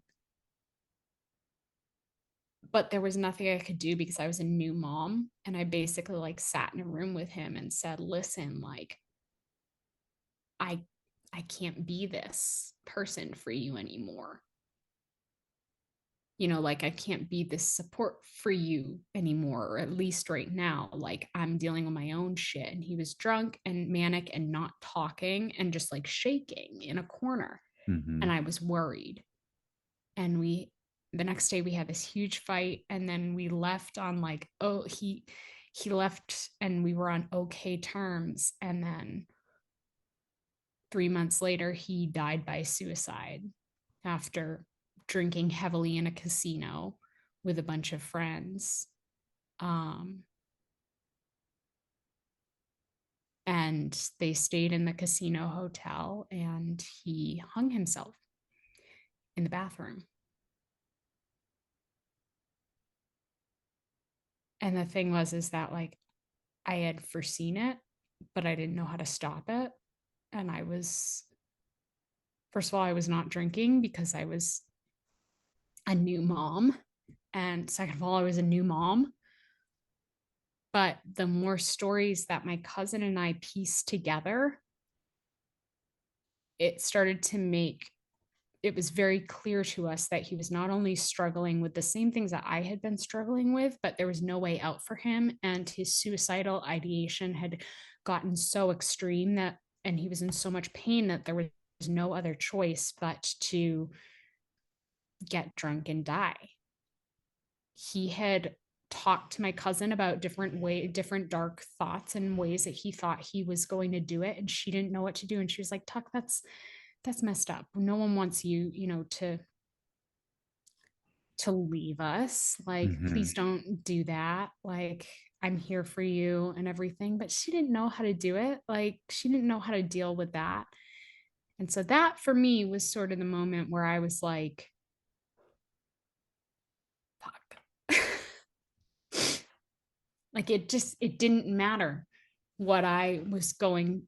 But there was nothing I could do because I was a new mom. And I basically like sat in a room with him and said, listen, like, I I can't be this person for you anymore. Like I can't be this support for you anymore, or at least right now. Like I'm dealing with my own shit. And he was drunk and manic and not talking and just like shaking in a corner. Hmm. And I was worried. And the next day we had this huge fight, and then we left on like, oh, he left and we were on okay terms. And then 3 months later, he died by suicide after drinking heavily in a casino with a bunch of friends. Um, and they stayed in the casino hotel, and he hung himself in the bathroom. And the thing was, is that like I had foreseen it, but I didn't know how to stop it. And first of all, I was not drinking because I was a new mom. And second of all, I was a new mom. But the more stories that my cousin and I pieced together, it started to make it was very clear to us that he was not only struggling with the same things that I had been struggling with, but there was no way out for him. And his suicidal ideation had gotten so extreme that, and he was in so much pain that there was no other choice but to get drunk and die. He had talked to my cousin about different dark thoughts and ways that he thought he was going to do it. And she didn't know what to do. And she was like, Tuck, that's messed up. No one wants you, to leave us. Like, please don't do that. Like, I'm here for you and everything. But she didn't know how to do it. Like, she didn't know how to deal with that. And so that for me was sort of the moment where I was like, fuck. Like, it didn't matter what I was going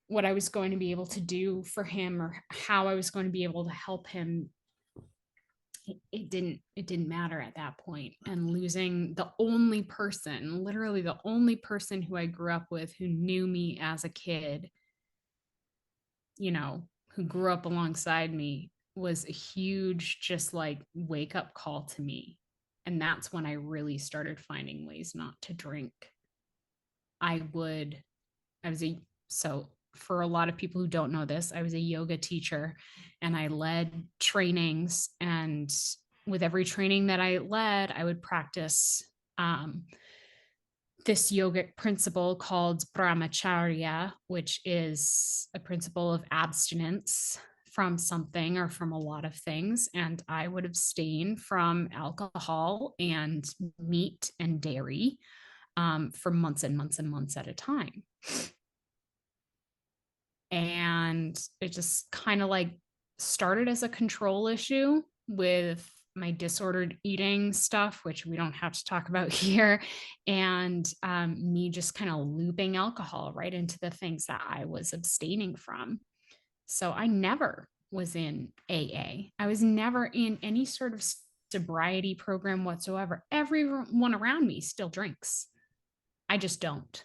to be able to do for him or how I was going to be able to help him. It didn't matter at that point. And losing literally the only person who I grew up with, who knew me as a kid, who grew up alongside me, was a huge, just like, wake up call to me. And that's when I really started finding ways not to drink. So for a lot of people who don't know this, I was a yoga teacher and I led trainings. And with every training that I led, I would practice this yogic principle called brahmacharya, which is a principle of abstinence from something or from a lot of things. And I would abstain from alcohol and meat and dairy for months and months and months at a time. And it just kind of like started as a control issue with my disordered eating stuff, which we don't have to talk about here, and me just kind of looping alcohol right into the things that I was abstaining from. So I never was in AA. I was never in any sort of sobriety program whatsoever. Everyone around me still drinks. I just don't.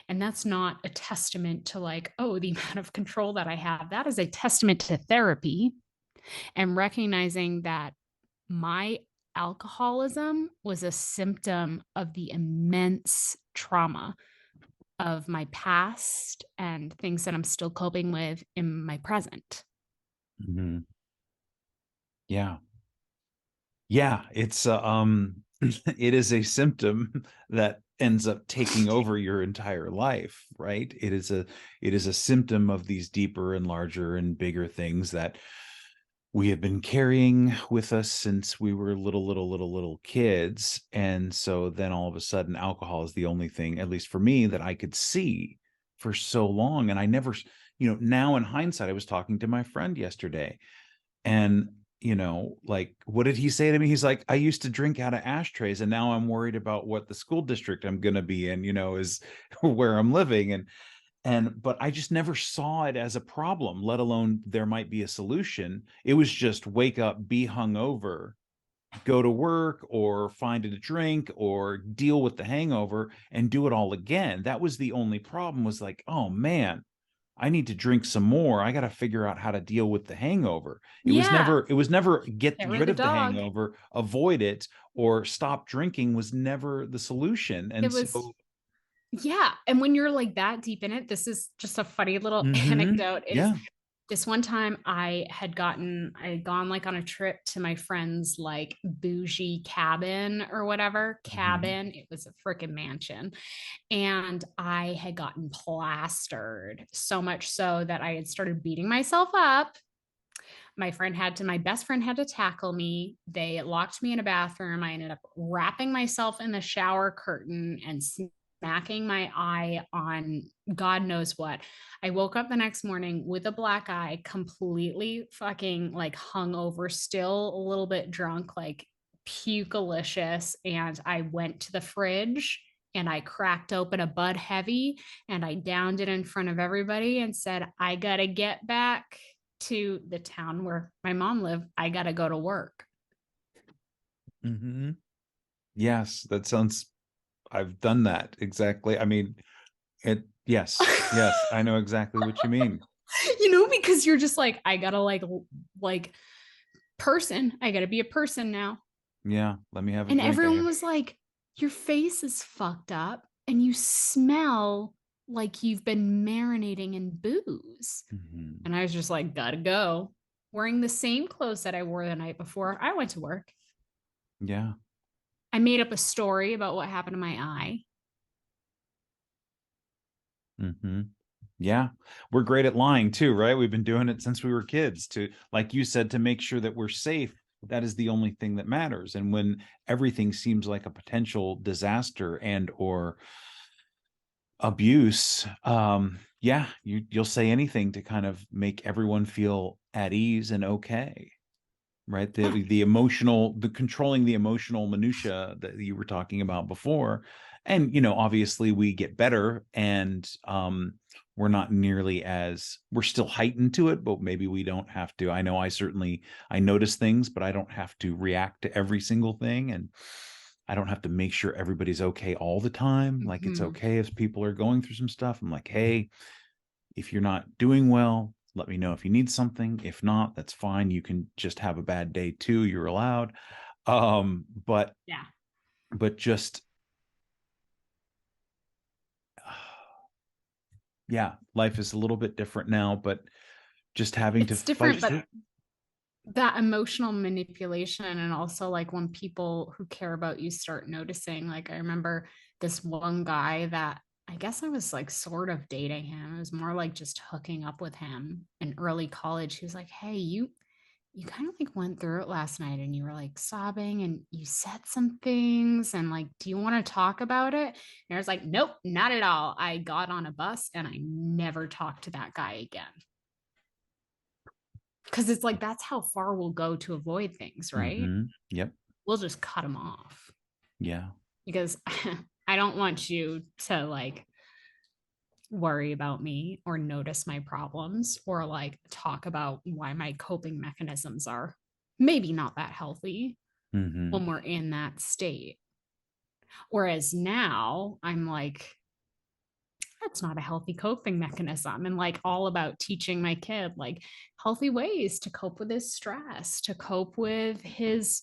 And that's not a testament to like, oh, the amount of control that I have. That is a testament to therapy and recognizing that my alcoholism was a symptom of the immense trauma of my past and things that I'm still coping with in my present. Yeah. Yeah. It's, it is a symptom that ends up taking over your entire life, right? It is a symptom of these deeper and larger and bigger things that we have been carrying with us since we were little kids. And so then all of a sudden alcohol is the only thing, at least for me, that I could see for so long. And I never, now in hindsight, I was talking to my friend yesterday and, like, what did he say to me? He's like, I used to drink out of ashtrays and now I'm worried about what the school district I'm going to be in, is where I'm living. But I just never saw it as a problem, let alone there might be a solution. It was just wake up, be hungover, go to work or find a drink or deal with the hangover and do it all again. That was the only problem, was like, oh man, I need to drink some more. I got to figure out how to deal with the hangover. It was never get rid of the hangover, avoid it, or stop drinking was never the solution. And yeah. And when you're like that deep in it, this is just a funny little anecdote. This one time I had gone like on a trip to my friend's like bougie cabin or whatever cabin. It was a freaking mansion. And I had gotten plastered so much so that I had started beating myself up. My best friend had to tackle me. They locked me in a bathroom. I ended up wrapping myself in the shower curtain and smacking my eye on God knows what. I woke up the next morning with a black eye, completely fucking like hungover, still a little bit drunk, like pukelicious. And I went to the fridge and I cracked open a Bud Heavy and I downed it in front of everybody and said, I gotta get back to the town where my mom lived. I gotta go to work. Yes, that sounds, I've done that exactly. I mean, yes, I know exactly what you mean. because you're just like, I gotta like I gotta be a person now. Yeah. Let me have a And drink. everyone was like, your face is fucked up and you smell like you've been marinating in booze. Mhm. And I was just like, gotta go. Wearing the same clothes that I wore the night before I went to work. Yeah. I made up a story about what happened to my eye. Hmm. Yeah. We're great at lying too, right? We've been doing it since we were kids to, like you said, to make sure that we're safe. That is the only thing that matters. And when everything seems like a potential disaster and or abuse, yeah, you'll say anything to kind of make everyone feel at ease and okay. Right, Yeah. the controlling the emotional minutia that you were talking about before. And obviously we get better, and we're not nearly as, we're still heightened to it, but maybe we don't have to. I know I notice things, but I don't have to react to every single thing, and I don't have to make sure everybody's okay all the time. Like, it's Mhm. okay if people are going through some stuff. I'm like, hey, if you're not doing well, let me know if you need something. If not, that's fine. You can just have a bad day too. You're allowed. But Yeah. just yeah, life is a little bit different now, but just having to It's different, fight but through. that emotional manipulation, and also like when people who care about you start noticing. Like, I remember this one guy that I guess I was like sort of dating him. It was more like just hooking up with him in early college. He was like, hey, you kind of like went through it last night and you were like sobbing and you said some things, and like, do you want to talk about it? And I was like, nope, not at all. I got on a bus and I never talked to that guy again. Because it's like, that's how far we'll go to avoid things, right? Yep. We'll just cut them off, Yeah. because I don't want you to like worry about me or notice my problems or like talk about why my coping mechanisms are maybe not that healthy Hmm. when we're in that state. Whereas now I'm like, that's not a healthy coping mechanism. And like, all about teaching my kid like healthy ways to cope with his stress, to cope with his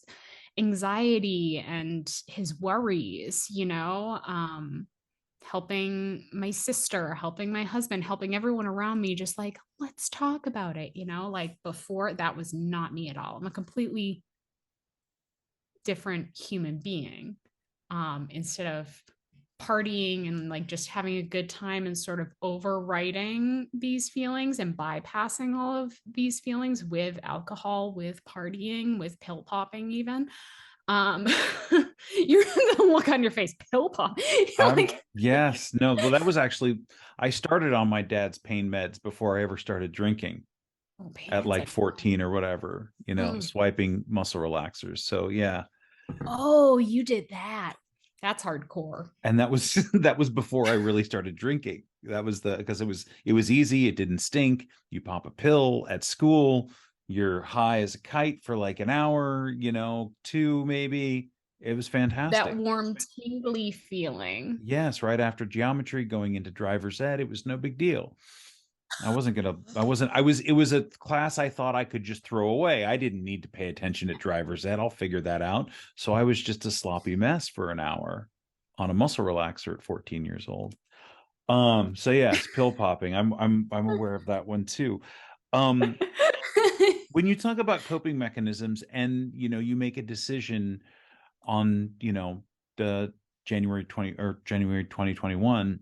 anxiety and his worries, helping my sister, helping my husband, helping everyone around me, just like, let's talk about it, like before that was not me at all. I'm a completely different human being. Instead of partying and like just having a good time and sort of overwriting these feelings and bypassing all of these feelings with alcohol, with partying, with pill popping, even. Um, you're the look on your face, pill pop. You're like, Yes, no, well, that was actually, I started on my dad's pain meds before I ever started drinking oh, pain at meds, like I 14 or whatever, mm. swiping muscle relaxers. So yeah. Oh, you did that. That's hardcore. And that was that was before I really started drinking. That was because it was easy, it didn't stink. You pop a pill at school, you're high as a kite for like an hour, two maybe. It was That fantastic. warm, tingly feeling. Yes, right after geometry, going into driver's ed, it was no big deal. I wasn't, I was, it was a class I thought I could just throw away. I didn't need to pay attention at driver's ed. I'll figure that out. So I was just a sloppy mess for an hour on a muscle relaxer at 14 years old. So yes, pill popping. I'm aware of that one too. Um, when you talk about coping mechanisms and you make a decision on, the January 2021,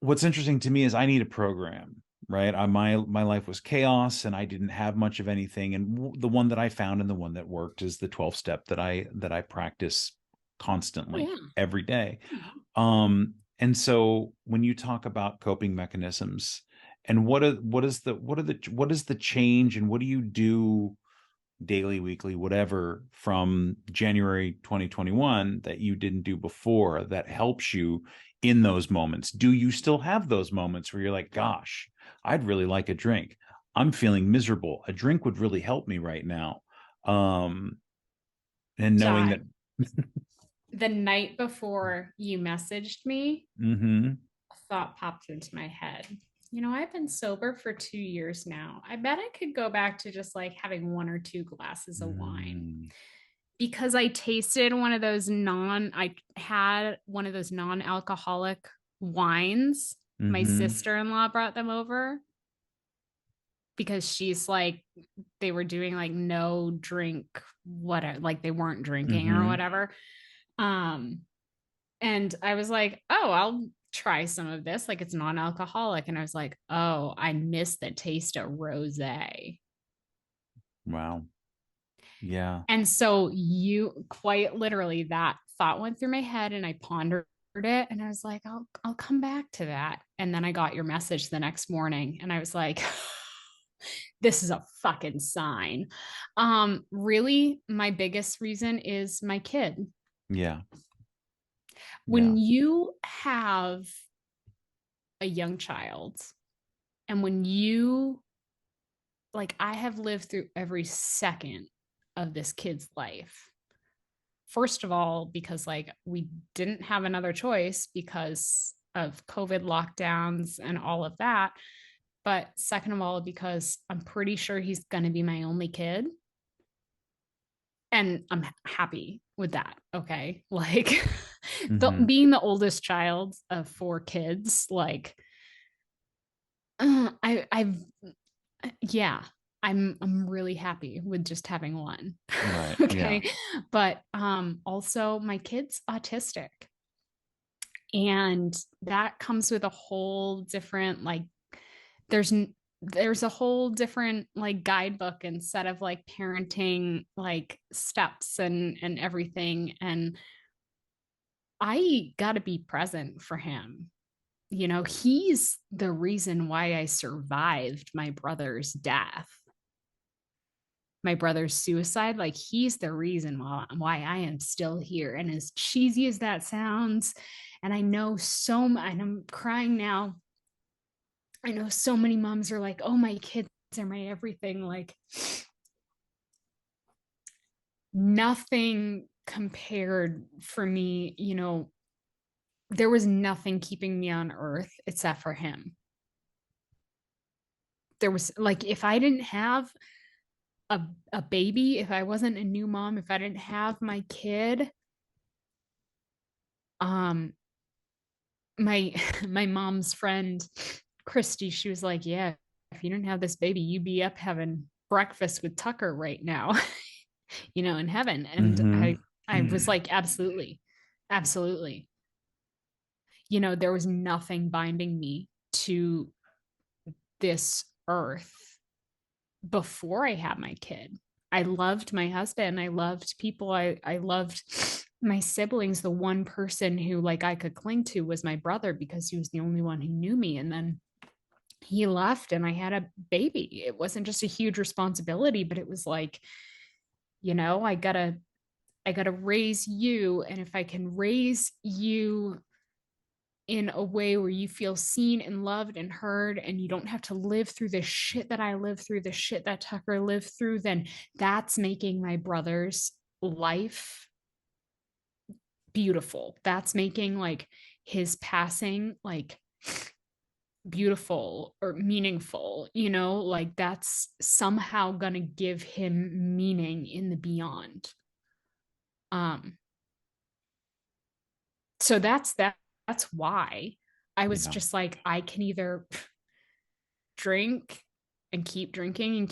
what's interesting to me is I need a program, right? My life was chaos and I didn't have much of anything. And the one that I found and the one that worked is the 12 step that I practice Oh constantly yeah. every day. And so when you talk about coping mechanisms and what is the change and what do you do daily, weekly, whatever, from January 2021 that you didn't do before that helps you in those moments? Do you still have those moments where you're like, gosh, I'd really like a drink? I'm feeling miserable. A drink would really help me right now. Um, and knowing that, John, the night before you messaged me, mm-hmm, a thought popped into my head. I've been sober for 2 years now. I bet I could go back to just like having one or two glasses of wine Mm, because I had one of those non-alcoholic wines. My mm-hmm, sister-in-law brought them over because she's like, they were doing like no drink, whatever, like they weren't drinking or mm-hmm. whatever. Um, and I was like, oh, I'll try some of this. Like it's non-alcoholic. And I was like, oh, I miss the taste of rosé. Wow. Yeah. And so you quite literally that thought went through my head and I pondered it and I was like, I'll come back to that. And then I got your message the next morning and I was like, this is a fucking sign. Really, my biggest reason is my kid. Yeah. When Yeah. you have a young child and when you like I have lived through every second of this kid's life. First of all, because like we didn't have another choice because of COVID lockdowns and all of that. But second of all, because I'm pretty sure he's going to be my only kid. And I'm happy with that. Okay. Like Mm-hmm. being the oldest child of four kids, like I've yeah, I'm really happy with just having one. Right. Yeah. Okay. But also my kid's autistic. And that comes with a whole different like there's there's a whole different like guidebook and set of like parenting like steps and everything. And I got to be present for him. He's the reason why I survived my brother's death, my brother's suicide. Like he's the reason why I am still here. And as cheesy as that sounds, and I know and I'm crying now. I know so many moms are like, oh, my kids are my everything. Like nothing compared for me, there was nothing keeping me on earth except for him. There was like, if I didn't have a baby, if I wasn't a new mom, if I didn't have my kid, um, my my mom's friend Christy, she was like, yeah, if you didn't have this baby, you'd be up having breakfast with Tucker right now, in heaven. And I Mm-hmm. I was like, absolutely, absolutely. There was nothing binding me to this earth before I had my kid. I loved my husband. I loved people. I loved my siblings. The one person who like I could cling to was my brother because he was the only one who knew me. And then he left and I had a baby. It wasn't just a huge responsibility, but it was like, I gotta raise you. And if I can raise you in a way where you feel seen and loved and heard and you don't have to live through the shit that I lived through, the shit that Tucker lived through, then that's making my brother's life beautiful. That's making like his passing like beautiful or meaningful, like that's somehow gonna give him meaning in the beyond. Um so that's why I was Yeah. just like, I can either drink and keep drinking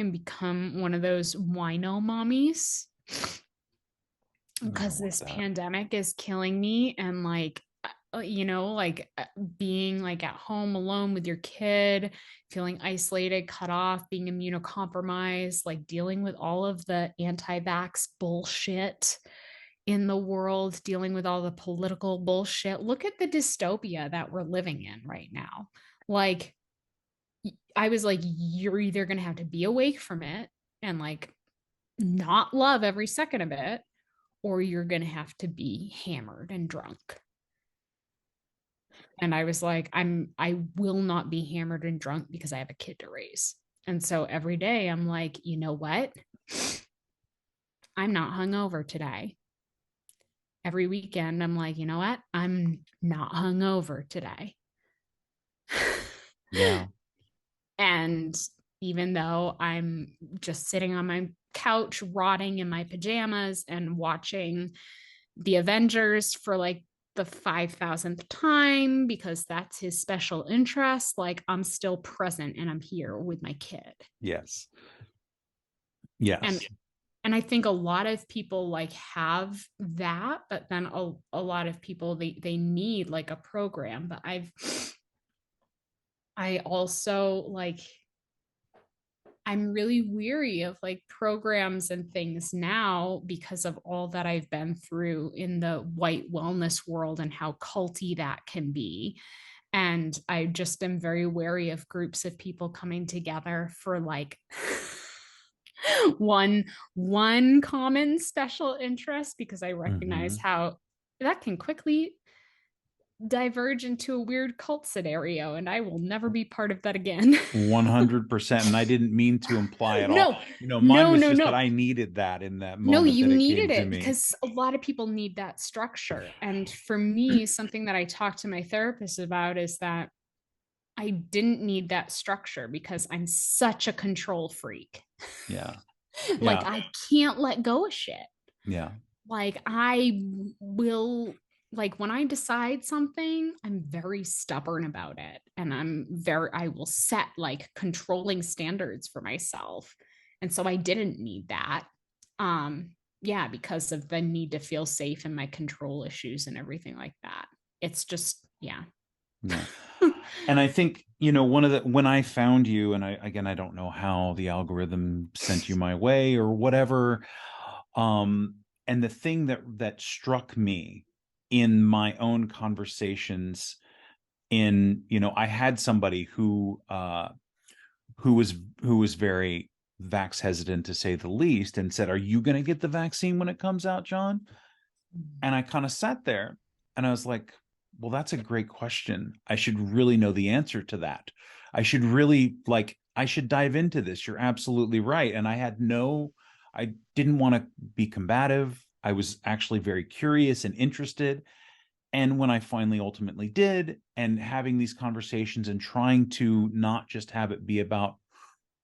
and become one of those wino mommies I don't because want this that. pandemic is killing me and like being like at home alone with your kid, feeling isolated, cut off, being immunocompromised, like dealing with all of the anti-vax bullshit in the world, dealing with all the political bullshit. Look at the dystopia that we're living in right now. Like I was like, you're either going to have to be awake from it and like not love every second of it, or you're going to have to be hammered and drunk. And I was like, I will not be hammered and drunk because I have a kid to raise. And so every day I'm like, you know what? I'm not hungover today. Every weekend I'm like, you know what? I'm not hungover today. Yeah. And even though I'm just sitting on my couch, rotting in my pajamas and watching the Avengers for like the 5,000th time because that's his special interest, like I'm still present and I'm here with my kid. Yes. And Yes. and I think a lot of people like have that, but then a lot of people they need like a program. But I also like I'm really weary of like programs and things now because of all that I've been through in the white wellness world and how culty that can be. And I just am very wary of groups of people coming together for like one one common special interest, because I recognize Mm-hmm. how that can quickly diverge into a weird cult scenario, and I will never be part of that again. 100%. And I didn't mean to imply at all. No, Mine was no, just that no. I needed that in that No, moment you that it needed came to it me. because a lot of people need that structure. And for me, something that I talked to my therapist about is that I didn't need that structure because I'm such a control freak. Yeah. Like, Yeah. I can't let go of shit. Yeah. Like, I will, like, when I decide something, I'm very stubborn about it. And I will set like controlling standards for myself. And so I didn't need that. Yeah, because of the need to feel safe and my control issues and everything like that. It's just, yeah. Yeah. And I think, one of the, when I found you, and I don't know how the algorithm sent you my way or whatever. And the thing that struck me in my own conversations I had somebody who was very vax hesitant, to say the least, and said, "Are you going to get the vaccine when it comes out, John?" And I kind of sat there and I was like, well, that's a great question. I should really know the answer to that. I should dive into this. You're absolutely right. And I didn't want to be combative. I was actually very curious and interested. And when I finally ultimately did, and having these conversations and trying to not just have it be about,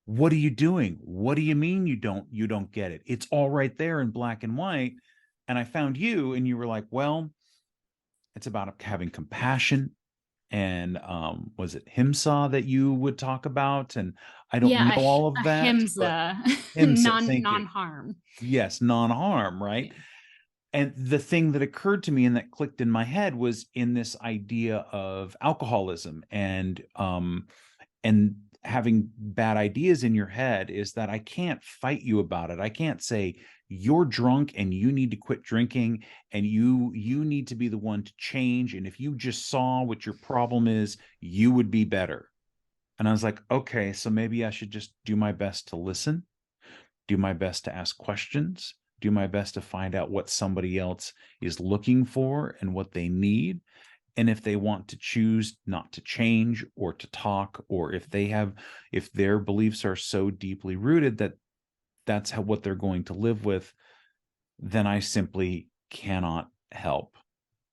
what are you doing? What do you mean you don't get it? It's all right there in black and white. And I found you, and you were like, well, it's about having compassion. And was it himsa that you would talk about? And I don't know Yeah, all a of that, but himsa, himsa, thank you. non-harm. Yes, non-harm, right? Yeah. And the thing that occurred to me and that clicked in my head was in this idea of alcoholism and having bad ideas in your head, is that I can't fight you about it. I can't say you're drunk and you need to quit drinking, and you need to be the one to change, and if you just saw what your problem is, you would be better. And I was like, okay, so maybe I should just do my best to listen, do my best to ask questions, do my best to find out what somebody else is looking for and what they need. And if they want to choose not to change or to talk, or if their beliefs are so deeply rooted that that's what they're going to live with, then I simply cannot help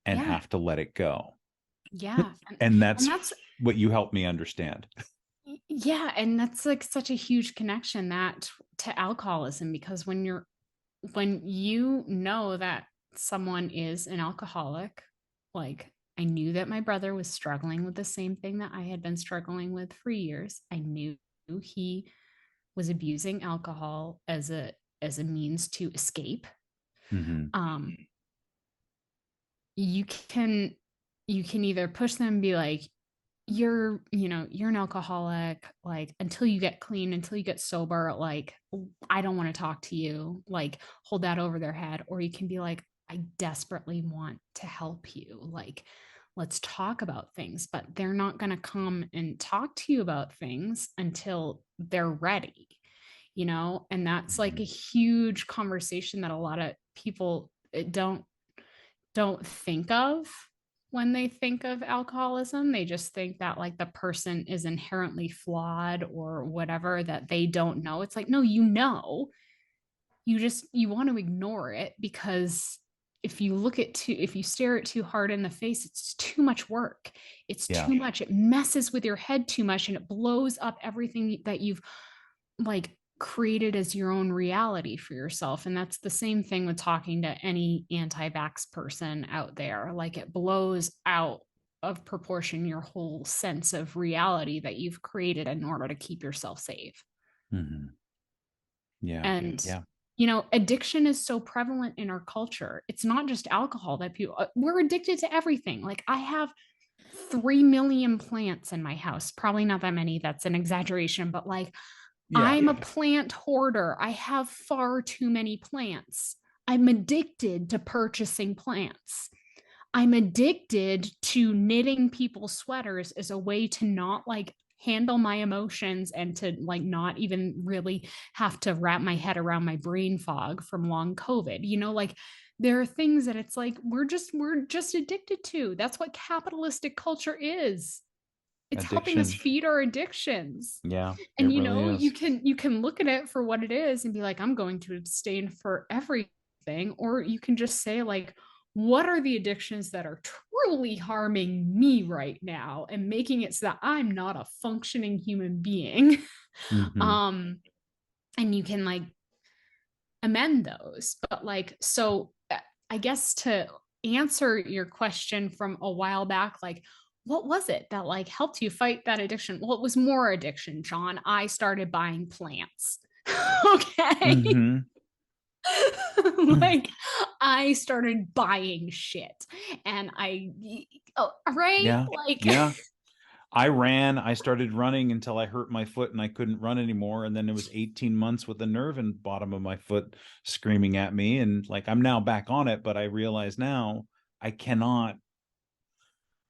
and Yeah. have to let it go. Yeah. And And that's that's what you helped me understand. yeah, and that's like such a huge connection that to alcoholism, because when you know that someone is an alcoholic, like I knew that my brother was struggling with the same thing that I had been struggling with for years. I knew he was abusing alcohol as a means to escape. Mm-hmm. Um, you can you can either push them and be like, you're an alcoholic, like until you get clean, until you get sober, like I don't want to talk to you, like hold that over their head. Or you can be like, I desperately want to help you, like let's talk about things. But they're not going to come and talk to you about things until they're ready, and that's like a huge conversation that a lot of people don't think of when they think of alcoholism. They just think that like the person is inherently flawed or whatever, that they don't know. It's like, no, you want to ignore it because if you stare it too hard in the face, it's too much work. It's Yeah. too much. It messes with your head too much, and it blows up everything that you've like created as your own reality for yourself. And that's the same thing with talking to any anti-vax person out there. Like, it blows out of proportion your whole sense of reality that you've created in order to keep yourself safe. Mm-hmm. Yeah. And Yeah. addiction is so prevalent in our culture. It's not just alcohol that we're addicted to everything. Like, I have 3 million plants in my house. Probably not that many. That's an exaggeration, but like, Yeah. I'm a plant hoarder. I have far too many plants. I'm addicted to purchasing plants. I'm addicted to knitting people's sweaters as a way to not like handle my emotions and to like not even really have to wrap my head around my brain fog from long COVID. Like, there are things that it's like we're just addicted to. That's what capitalistic culture is. It's helping us Addiction. feed our addictions. Yeah, it And really you is. can look at it for what it is and be like, I'm going to abstain for everything. Or you can just say, like, what are the addictions that are truly harming me right now and making it so that I'm not a functioning human being? Mm-hmm. And you can like amend those. But like, so I guess to answer your question from a while back, like, what was it that like helped you fight that addiction? Well, it was more addiction, John. I started buying plants. Okay. Mm-hmm. Like, I started buying shit, and right? Yeah. Like, Yeah. I started running until I hurt my foot and I couldn't run anymore. And then it was 18 months with a nerve in the bottom of my foot screaming at me. And like, I'm now back on it, but I realize now I cannot,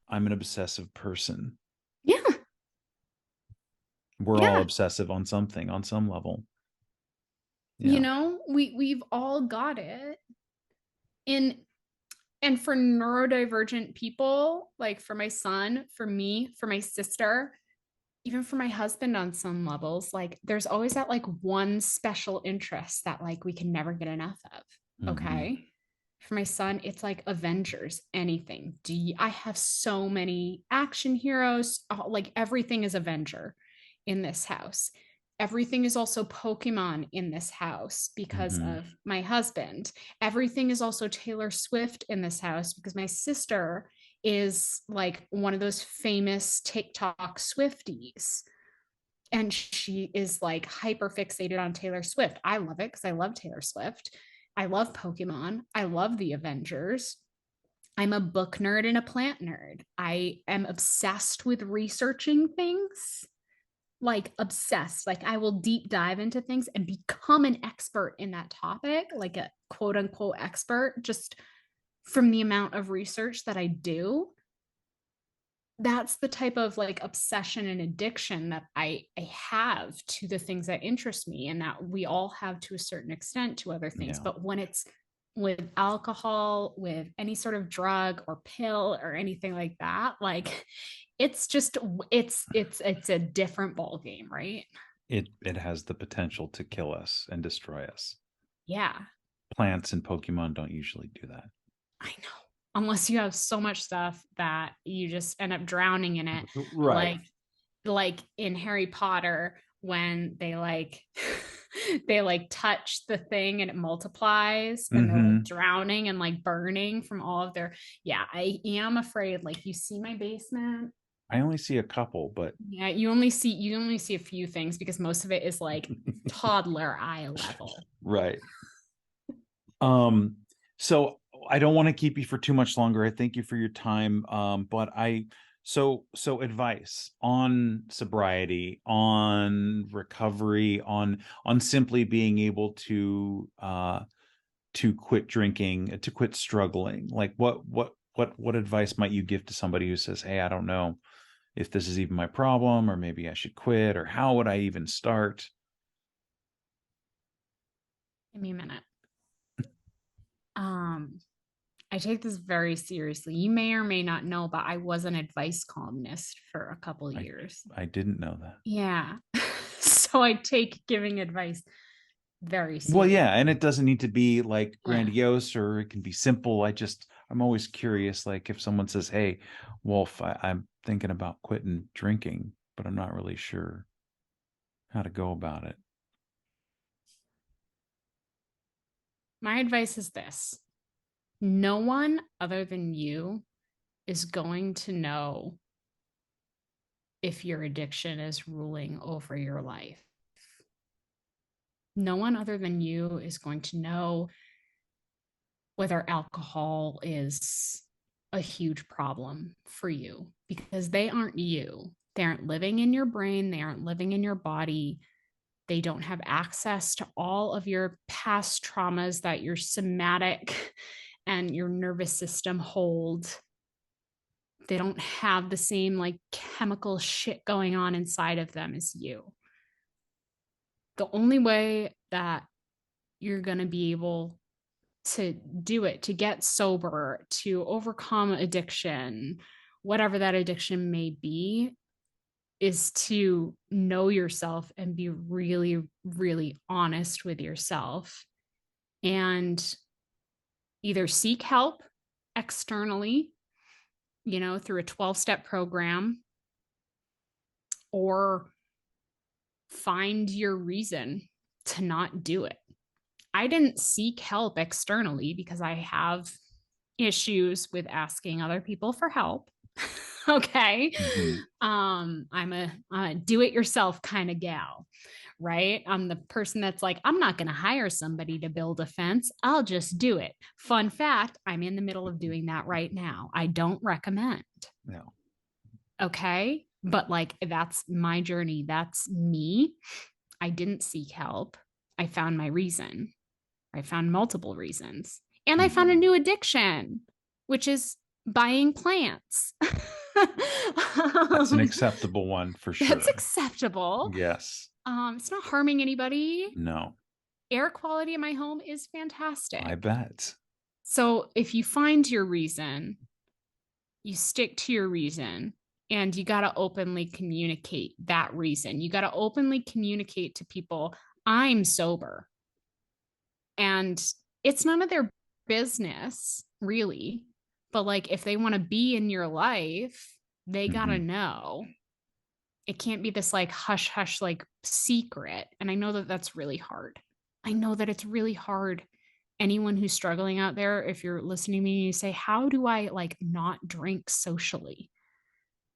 I'm an obsessive person. yeah, We're all yeah. obsessive on something, on some level. Yeah. We've all got it. And for neurodivergent people, like for my son, for me, for my sister, even for my husband on some levels, like there's always that like one special interest that like we can never get enough of. Mm-hmm. Okay. For my son, it's like Avengers, anything. I have so many action heroes, like everything is Avenger in this house. Everything is also Pokemon in this house because Mm-hmm. of my husband. Everything is also Taylor Swift in this house because my sister is like one of those famous TikTok Swifties. And she is like hyper fixated on Taylor Swift. I love it because I love Taylor Swift. I love Pokemon. I love the Avengers. I'm a book nerd and a plant nerd. I am obsessed with researching things, like obsessed. Like, I will deep dive into things and become an expert in that topic, like a quote unquote expert, just from the amount of research that I do. That's the type of like obsession and addiction that I have to the things that interest me, and that we all have to a certain extent to other things. Yeah. But when it's with alcohol, with any sort of drug or pill or anything like that, like, it's just it's a different ball game, right? It has the potential to kill us and destroy us. Yeah, Plants and Pokemon don't usually do that. I know. Unless you have so much stuff that you just end up drowning in it, Right. like in Harry Potter when they like they like touch the thing and it multiplies and they're Mm-hmm. like drowning and like burning from all of their. Yeah, I am afraid. Like, you see my basement. I only see a couple, but Yeah, you only see a few things because most of it is like toddler eye level. right. Um, so I don't want to keep you for too much longer. I thank you for your time. But so advice on sobriety, on recovery, on simply being able to quit drinking, to quit struggling. Like what advice might you give to somebody who says, "Hey, I don't know if this is even my problem, or maybe I should quit, or how would I even start?" Give me a minute. um I take this very seriously. You may or may not know, but I was an advice columnist for a couple of I years. I didn't know that. Yeah. So I take giving advice very Well, serious. yeah, and it doesn't need to be like Yeah. grandiose, or it can be simple. I'm always curious, like if someone says, "Hey, Wolf, I'm thinking about quitting drinking, but I'm not really sure how to go about it." My advice is this: no one other than you is going to know if your addiction is ruling over your life. No one other than you is going to know whether alcohol is a huge problem for you, because they aren't you. They aren't living in your brain, they aren't living in your body. They don't have access to all of your past traumas that your somatic and your nervous system hold. They don't have the same like chemical shit going on inside of them as you. The only way that you're going to be able to do it, to get sober, to overcome addiction, whatever that addiction may be, is to know yourself and be really, really honest with yourself, and either seek help externally, through a 12-step program, or find your reason to not do it. I didn't seek help externally because I have issues with asking other people for help. Okay. Mhm. I'm a do it yourself kind of gal, right? I'm the person that's like, I'm not going to hire somebody to build a fence. I'll just do it. Fun fact, I'm in the middle of doing that right now. I don't recommend. No. Okay. But like, that's my journey. That's me. I didn't seek help. I found my reason. I found multiple reasons. And I found a new addiction, which is buying plants. That's an acceptable one for sure. That's acceptable. Yes. It's not harming anybody. No. Air quality in my home is fantastic. I bet. So if you find your reason, you stick to your reason, and you got to openly communicate that reason. You got to openly communicate to people, I'm sober. And it's none of their business, really. But like, if they want to be in your life, they got to know. It can't be this like hush hush, like secret. And I know that that's really hard. I know that it's really hard. Anyone who's struggling out there, if you're listening to me and you say, how do I like not drink socially?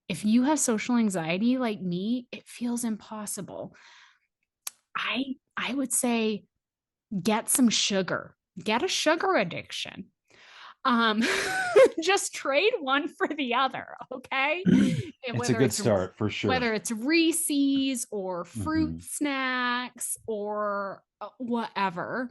If you have social anxiety like me, it feels impossible. I would say get some sugar. Get a sugar addiction. Um, just trade one for the other, okay? It's a good start for sure. Whether it's Reese's or fruit snacks or whatever.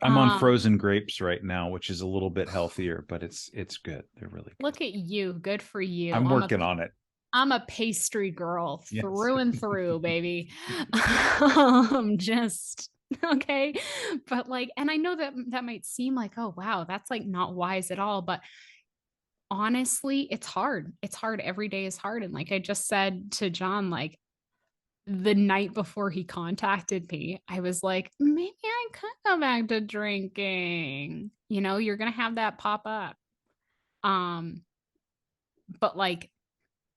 I'm on frozen grapes right now, which is a little bit healthier, but it's good. They're really good. Look at you. Good for you. I'm working on it. I'm a pastry girl through Yes. and through, baby. Just okay. But like, and I know that that might seem like, oh wow, that's like not wise at all. But honestly, it's hard. It's hard. Every day is hard. And like I just said to John, like the night before he contacted me, I was like, maybe I could go back to drinking. You're gonna have that pop up. But like,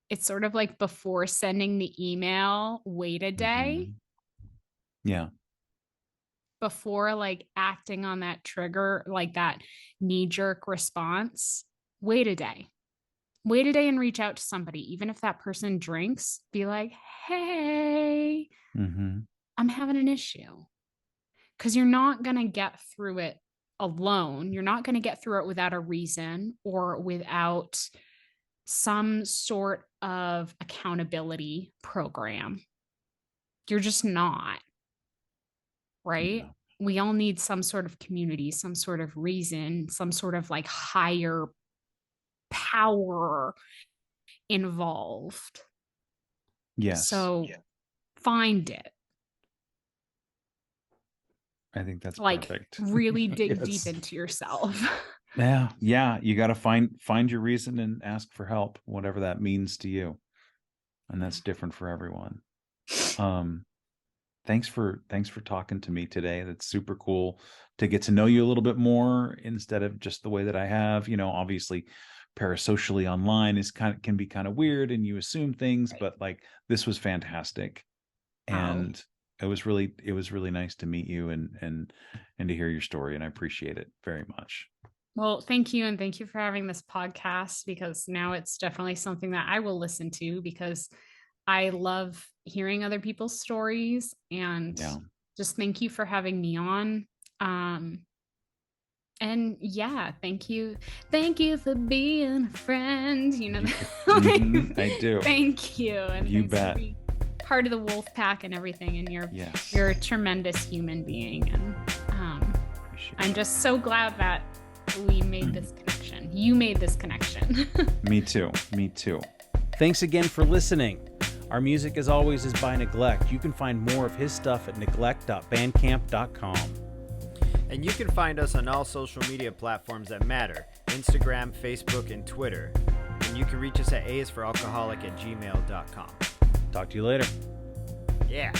it's sort of like before sending the email, wait a day. Yeah. Before like acting on that trigger, like that knee-jerk response, wait a day. Wait a day and reach out to somebody. Even if that person drinks, be like, hey, I'm having an issue. Because you're not going to get through it alone. You're not going to get through it without a reason or without some sort of accountability program. You're just not. Right? Yeah. We all need some sort of community, some sort of reason, some sort of like higher power involved. Yes. So find it. I think that's like perfect. Really dig Yes. deep into yourself. Yeah. You got to find your reason and ask for help, whatever that means to you. And that's different for everyone. Thanks for talking to me today. That's super cool to get to know you a little bit more instead of just the way that I have. Obviously parasocially online can be kind of weird and you assume things, but like this was fantastic. And it was really nice to meet you and to hear your story, and I appreciate it very much. Well, thank you. And thank you for having this podcast, because now it's definitely something that I will listen to, because I love hearing other people's stories. And just thank you for having me on. And yeah, thank you. Thank you for being a friend. I do. Thank you. And you bet. Part of the wolf pack and everything. And you're a tremendous human being. And I'm just so glad that we made this connection. You made this connection. Me too. Thanks again for listening. Our music, as always, is by Neglect. You can find more of his stuff at neglect.bandcamp.com. And you can find us on all social media platforms that matter: Instagram, Facebook, and Twitter. And you can reach us at aisforalcoholic@gmail.com. Talk to you later. Yeah.